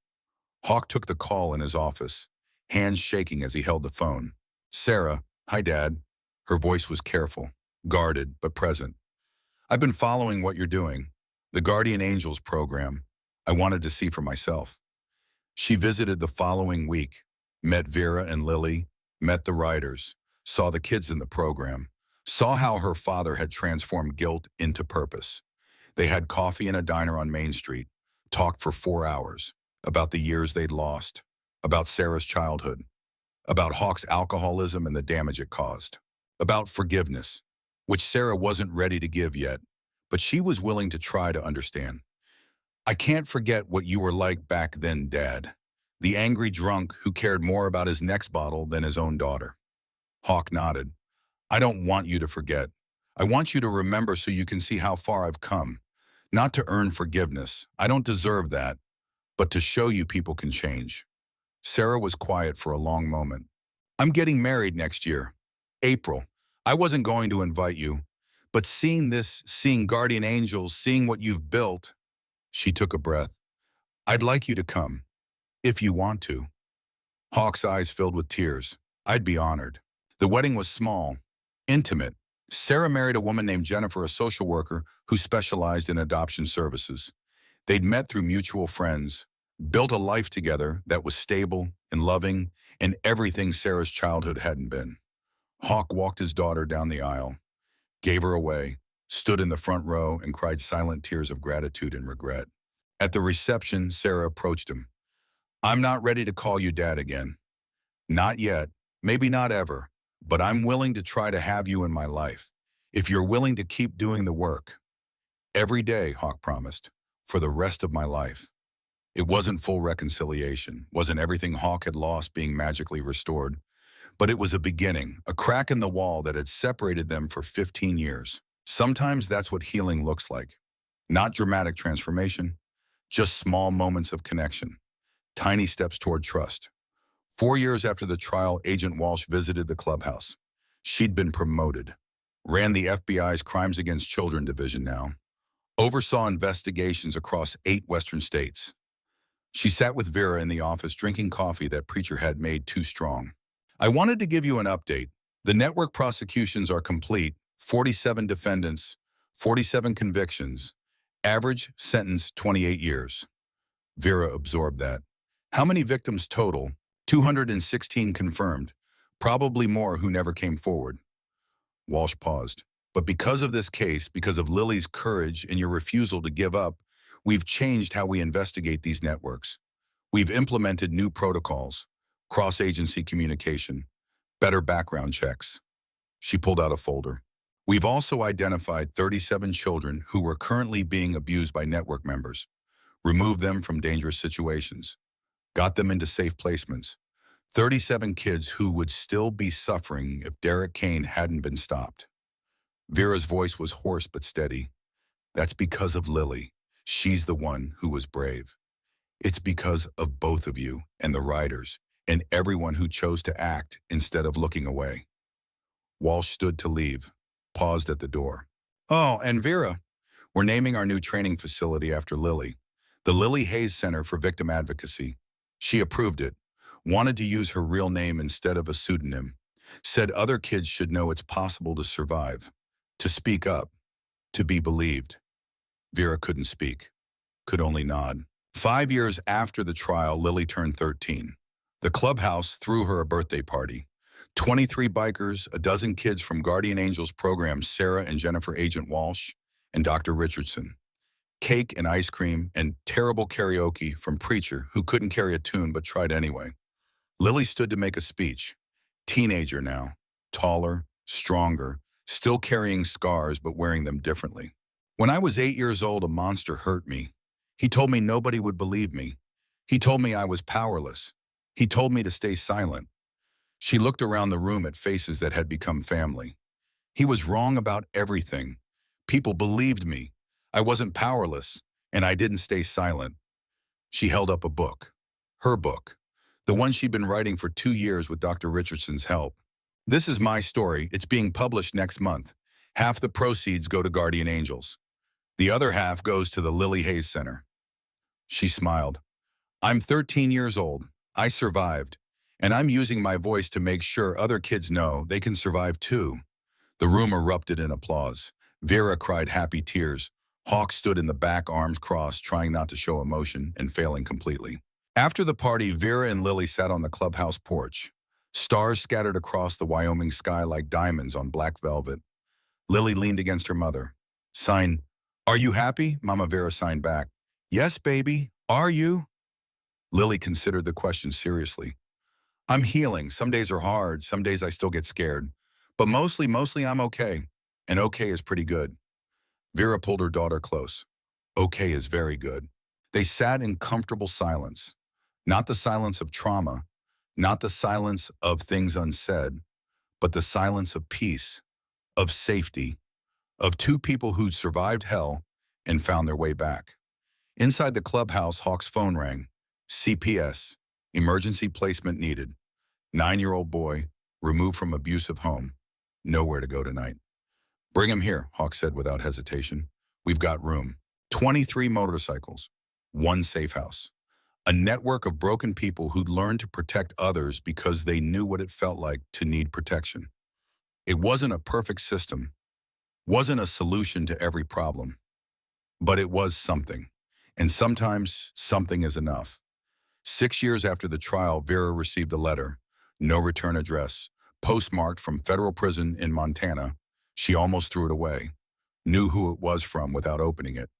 Hawk took the call in his office, hands shaking as he held the phone. Sarah, hi Dad. Her voice was careful, guarded, but present. I've been following what you're doing. The Guardian Angels program. I wanted to see for myself. She visited the following week, met Vera and Lily, met the riders, saw the kids in the program, saw how her father had transformed guilt into purpose. They had coffee in a diner on Main Street, talked for 4 hours about the years they'd lost, about Sarah's childhood, about Hawk's alcoholism and the damage it caused, about forgiveness, which Sarah wasn't ready to give yet, but she was willing to try to understand. I can't forget what you were like back then, Dad. The angry drunk who cared more about his next bottle than his own daughter. Hawk nodded. I don't want you to forget. I want you to remember so you can see how far I've come. Not to earn forgiveness. I don't deserve that. But to show you people can change. Sarah was quiet for a long moment. I'm getting married next year. April. I wasn't going to invite you. But seeing this, seeing guardian angels, seeing what you've built, she took a breath. I'd like you to come, if you want to. Hawk's eyes filled with tears. I'd be honored. The wedding was small, intimate. Sarah married a woman named Jennifer, a social worker who specialized in adoption services. They'd met through mutual friends, built a life together that was stable and loving and everything Sarah's childhood hadn't been. Hawk walked his daughter down the aisle, gave her away, stood in the front row and cried silent tears of gratitude and regret. At the reception, Sarah approached him. I'm not ready to call you Dad again. Not yet, maybe not ever, but I'm willing to try to have you in my life, if you're willing to keep doing the work. Every day, Hawk promised, for the rest of my life. It wasn't full reconciliation, wasn't everything Hawk had lost being magically restored, but it was a beginning, a crack in the wall that had separated them for 15 years. Sometimes that's what healing looks like. Not dramatic transformation, just small moments of connection, tiny steps toward trust. 4 years after the trial, Agent Walsh visited the clubhouse. She'd been promoted, ran the FBI's Crimes Against Children division now, oversaw investigations across 8 Western states. She sat with Vera in the office drinking coffee that preacher had made too strong. I wanted to give you an update. The network prosecutions are complete, 47 defendants, 47 convictions, average sentence 28 years. Vera absorbed that. How many victims total? 216 confirmed, probably more who never came forward. Walsh paused. But because of this case, because of Lily's courage and your refusal to give up, we've changed how we investigate these networks. We've implemented new protocols, cross-agency communication, better background checks. She pulled out a folder. We've also identified 37 children who were currently being abused by network members, removed them from dangerous situations, got them into safe placements. 37 kids who would still be suffering if Derek Kane hadn't been stopped. Vera's voice was hoarse but steady. That's because of Lily. She's the one who was brave. It's because of both of you and the writers and everyone who chose to act instead of looking away. Walsh stood to leave, paused at the door. Oh, and Vera, we're naming our new training facility after Lily, the Lily Hayes Center for Victim Advocacy. She approved it, wanted to use her real name instead of a pseudonym, said other kids should know it's possible to survive, to speak up, to be believed. Vera couldn't speak, could only nod. 5 years after the trial, Lily turned 13. The clubhouse threw her a birthday party. 23 bikers, a dozen kids from Guardian Angels programs, Sarah and Jennifer Agent Walsh, and Dr. Richardson. Cake and ice cream and terrible karaoke from Preacher, who couldn't carry a tune but tried anyway. Lily stood to make a speech. Teenager now, taller, stronger, still carrying scars but wearing them differently. When I was 8 years old, a monster hurt me. He told me nobody would believe me. He told me I was powerless. He told me to stay silent. She looked around the room at faces that had become family. He was wrong about everything. People believed me. I wasn't powerless, and I didn't stay silent. She held up a book. Her book. The one she'd been writing for 2 years with Dr. Richardson's help. This is my story. It's being published next month. Half the proceeds go to Guardian Angels. The other half goes to the Lily Hayes Center. She smiled. I'm 13 years old. I survived. And I'm using my voice to make sure other kids know they can survive too. The room erupted in applause. Vera cried happy tears. Hawk stood in the back, arms crossed, trying not to show emotion and failing completely. After the party, Vera and Lily sat on the clubhouse porch. Stars scattered across the Wyoming sky like diamonds on black velvet. Lily leaned against her mother. Sign, "Are you happy?" Mama Vera signed back. "Yes, baby. Are you?" Lily considered the question seriously. I'm healing. Some days are hard. Some days I still get scared. But mostly I'm okay. And okay is pretty good. Vera pulled her daughter close. Okay is very good. They sat in comfortable silence. Not the silence of trauma, not the silence of things unsaid, but the silence of peace, of safety, of two people who'd survived hell and found their way back. Inside the clubhouse, Hawk's phone rang. CPS, emergency placement needed. 9-year-old boy, removed from abusive home. Nowhere to go tonight. Bring him here, Hawk said without hesitation. We've got room. 23 motorcycles. One safe house. A network of broken people who'd learned to protect others because they knew what it felt like to need protection. It wasn't a perfect system, wasn't a solution to every problem, but it was something. And sometimes something is enough. 6 years after the trial, Vera received a letter, no return address, postmarked from federal prison in Montana. She almost threw it away, knew who it was from without opening it.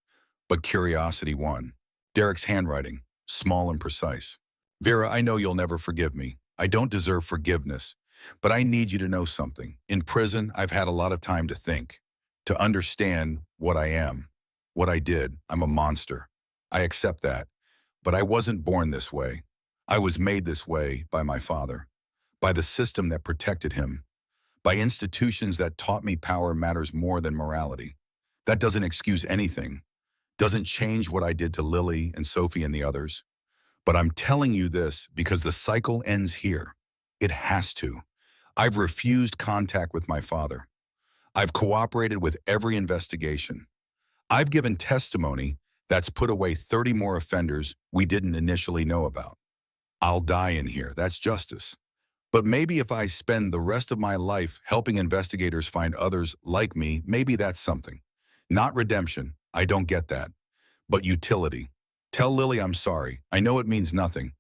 But curiosity won. Derek's handwriting, small and precise. Vera, I know you'll never forgive me. I don't deserve forgiveness, but I need you to know something. In prison, I've had a lot of time to think, to understand what I am, what I did. I'm a monster. I accept that. But I wasn't born this way. I was made this way by my father, by the system that protected him, by institutions that taught me power matters more than morality. That doesn't excuse anything, doesn't change what I did to Lily and Sophie and the others. But I'm telling you this because the cycle ends here. It has to. I've refused contact with my father. I've cooperated with every investigation. I've given testimony that's put away 30 more offenders we didn't initially know about. I'll die in here. That's justice. But maybe if I spend the rest of my life helping investigators find others like me, maybe that's something. Not redemption. I don't get that. But utility. Tell Lily I'm sorry. I know it means nothing.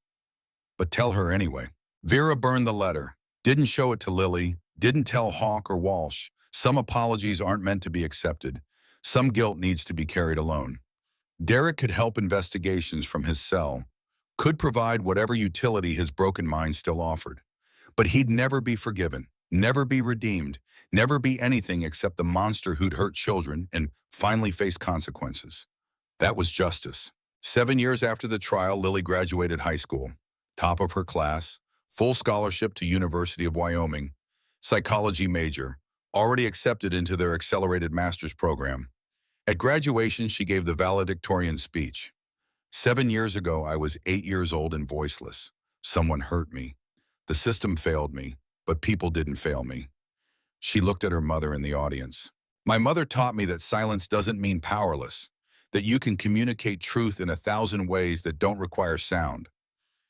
But tell her anyway. Vera burned the letter. Didn't show it to Lily. Didn't tell Hawk or Walsh. Some apologies aren't meant to be accepted. Some guilt needs to be carried alone. Derek could help investigations from his cell, could provide whatever utility his broken mind still offered. But he'd never be forgiven, never be redeemed, never be anything except the monster who'd hurt children and finally face consequences. That was justice. 7 years after the trial, Lily graduated high school, top of her class, full scholarship to University of Wyoming, psychology major, already accepted into their accelerated master's program. At graduation, she gave the valedictorian speech. 7 years ago, I was 8 years old and voiceless. Someone hurt me. The system failed me, but people didn't fail me. She looked at her mother in the audience. My mother taught me that silence doesn't mean powerless, that you can communicate truth in 1,000 ways that don't require sound.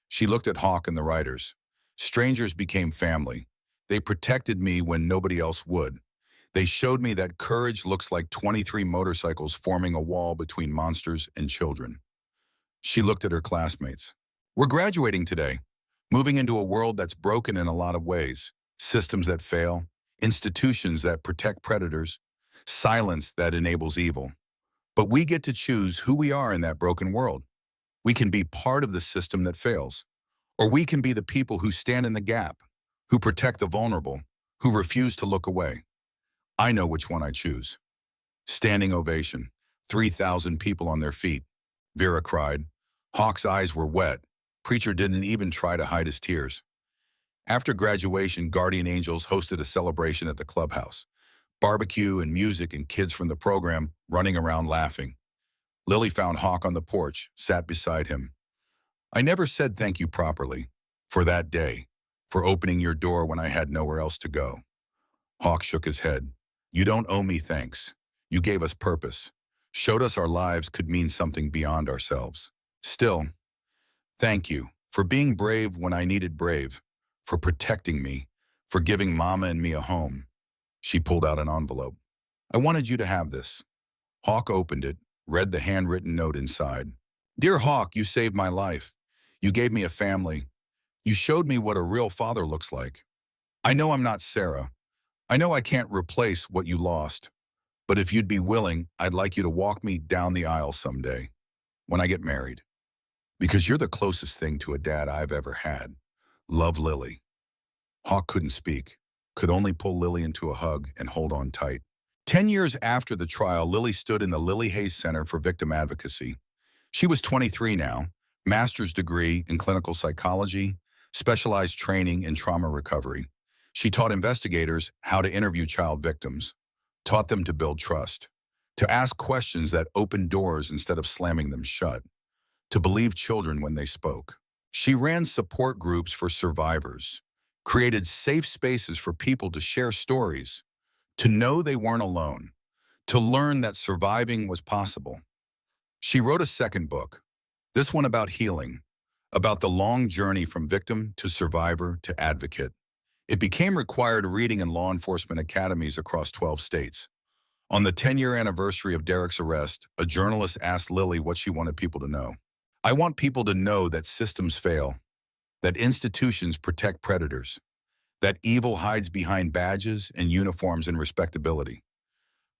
She looked at Hawk and the writers. Strangers became family. They protected me when nobody else would. They showed me that courage looks like 23 motorcycles forming a wall between monsters and children. She looked at her classmates. We're graduating today, moving into a world that's broken in a lot of ways. Systems that fail, institutions that protect predators, silence that enables evil. But we get to choose who we are in that broken world. We can be part of the system that fails, or we can be the people who stand in the gap, who protect the vulnerable, who refuse to look away. I know which one I choose. Standing ovation. 3,000 people on their feet. Vera cried. Hawk's eyes were wet. Preacher didn't even try to hide his tears. After graduation, Guardian Angels hosted a celebration at the clubhouse. Barbecue and music and kids from the program running around laughing. Lily found Hawk on the porch, sat beside him. I never said thank you properly. For that day. For opening your door when I had nowhere else to go. Hawk shook his head. You don't owe me thanks. You gave us purpose. Showed us our lives could mean something beyond ourselves. Still, thank you for being brave when I needed brave, for protecting me, for giving Mama and me a home. She pulled out an envelope. I wanted you to have this. Hawk opened it, read the handwritten note inside. Dear Hawk, you saved my life. You gave me a family. You showed me what a real father looks like. I know I'm not Sarah. I know I can't replace what you lost. But if you'd be willing, I'd like you to walk me down the aisle someday, when I get married. Because you're the closest thing to a dad I've ever had. Love, Lily. Hawk couldn't speak, could only pull Lily into a hug and hold on tight. 10 years after the trial, Lily stood in the Lily Hayes Center for Victim Advocacy. She was 23 now, master's degree in clinical psychology, specialized training in trauma recovery. She taught investigators how to interview child victims, taught them to build trust, to ask questions that opened doors instead of slamming them shut, to believe children when they spoke. She ran support groups for survivors, created safe spaces for people to share stories, to know they weren't alone, to learn that surviving was possible. She wrote a second book, this one about healing, about the long journey from victim to survivor to advocate. It became required reading in law enforcement academies across 12 states. On the 10-year anniversary of Derek's arrest, a journalist asked Lily what she wanted people to know. I want people to know that systems fail, that institutions protect predators, that evil hides behind badges and uniforms and respectability.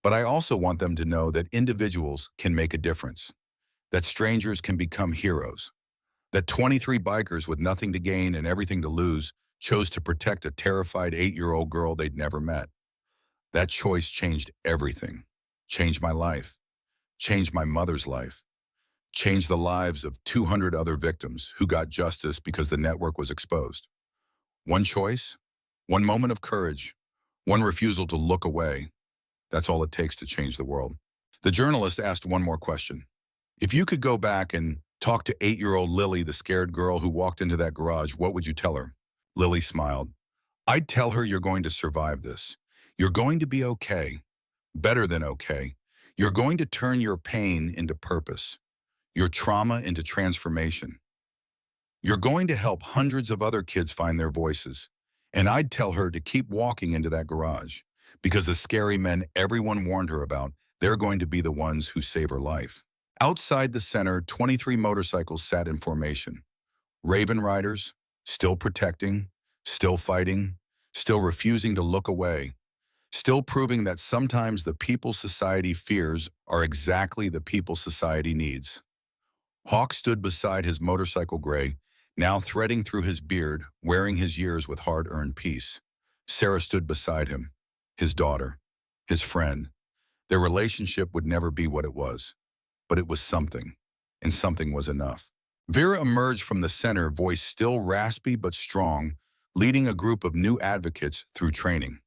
But I also want them to know that individuals can make a difference, that strangers can become heroes, that 23 bikers with nothing to gain and everything to lose chose to protect a terrified 8-year-old girl they'd never met. That choice changed everything, changed my life, changed my mother's life, changed the lives of 200 other victims who got justice because the network was exposed. One choice, one moment of courage, one refusal to look away. That's all it takes to change the world. The journalist asked one more question. If you could go back and talk to 8-year-old Lily, the scared girl who walked into that garage, what would you tell her? Lily smiled. I'd tell her you're going to survive this. You're going to be okay, better than okay. You're going to turn your pain into purpose, your trauma into transformation. You're going to help hundreds of other kids find their voices. And I'd tell her to keep walking into that garage, because the scary men everyone warned her about, they're going to be the ones who save her life. Outside the center, 23 motorcycles sat in formation. Raven riders, still protecting, still fighting, still refusing to look away, still proving that sometimes the people society fears are exactly the people society needs. Hawk stood beside his motorcycle gray, now threading through his beard, wearing his years with hard-earned peace. Sarah stood beside him, his daughter, his friend. Their relationship would never be what it was, but it was something, and something was enough. Vera emerged from the center, voice still raspy but strong, leading a group of new advocates through training.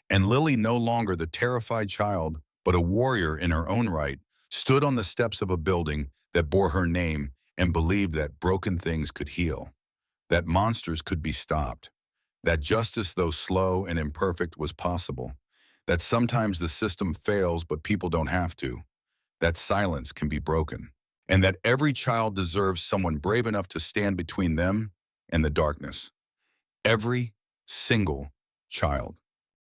And Lily, no longer the terrified child, but a warrior in her own right, stood on the steps of a building that bore her name and believed that broken things could heal, that monsters could be stopped, that justice, though slow and imperfect, was possible, that sometimes the system fails but people don't have to, that silence can be broken, and that every child deserves someone brave enough to stand between them and the darkness. Every single child.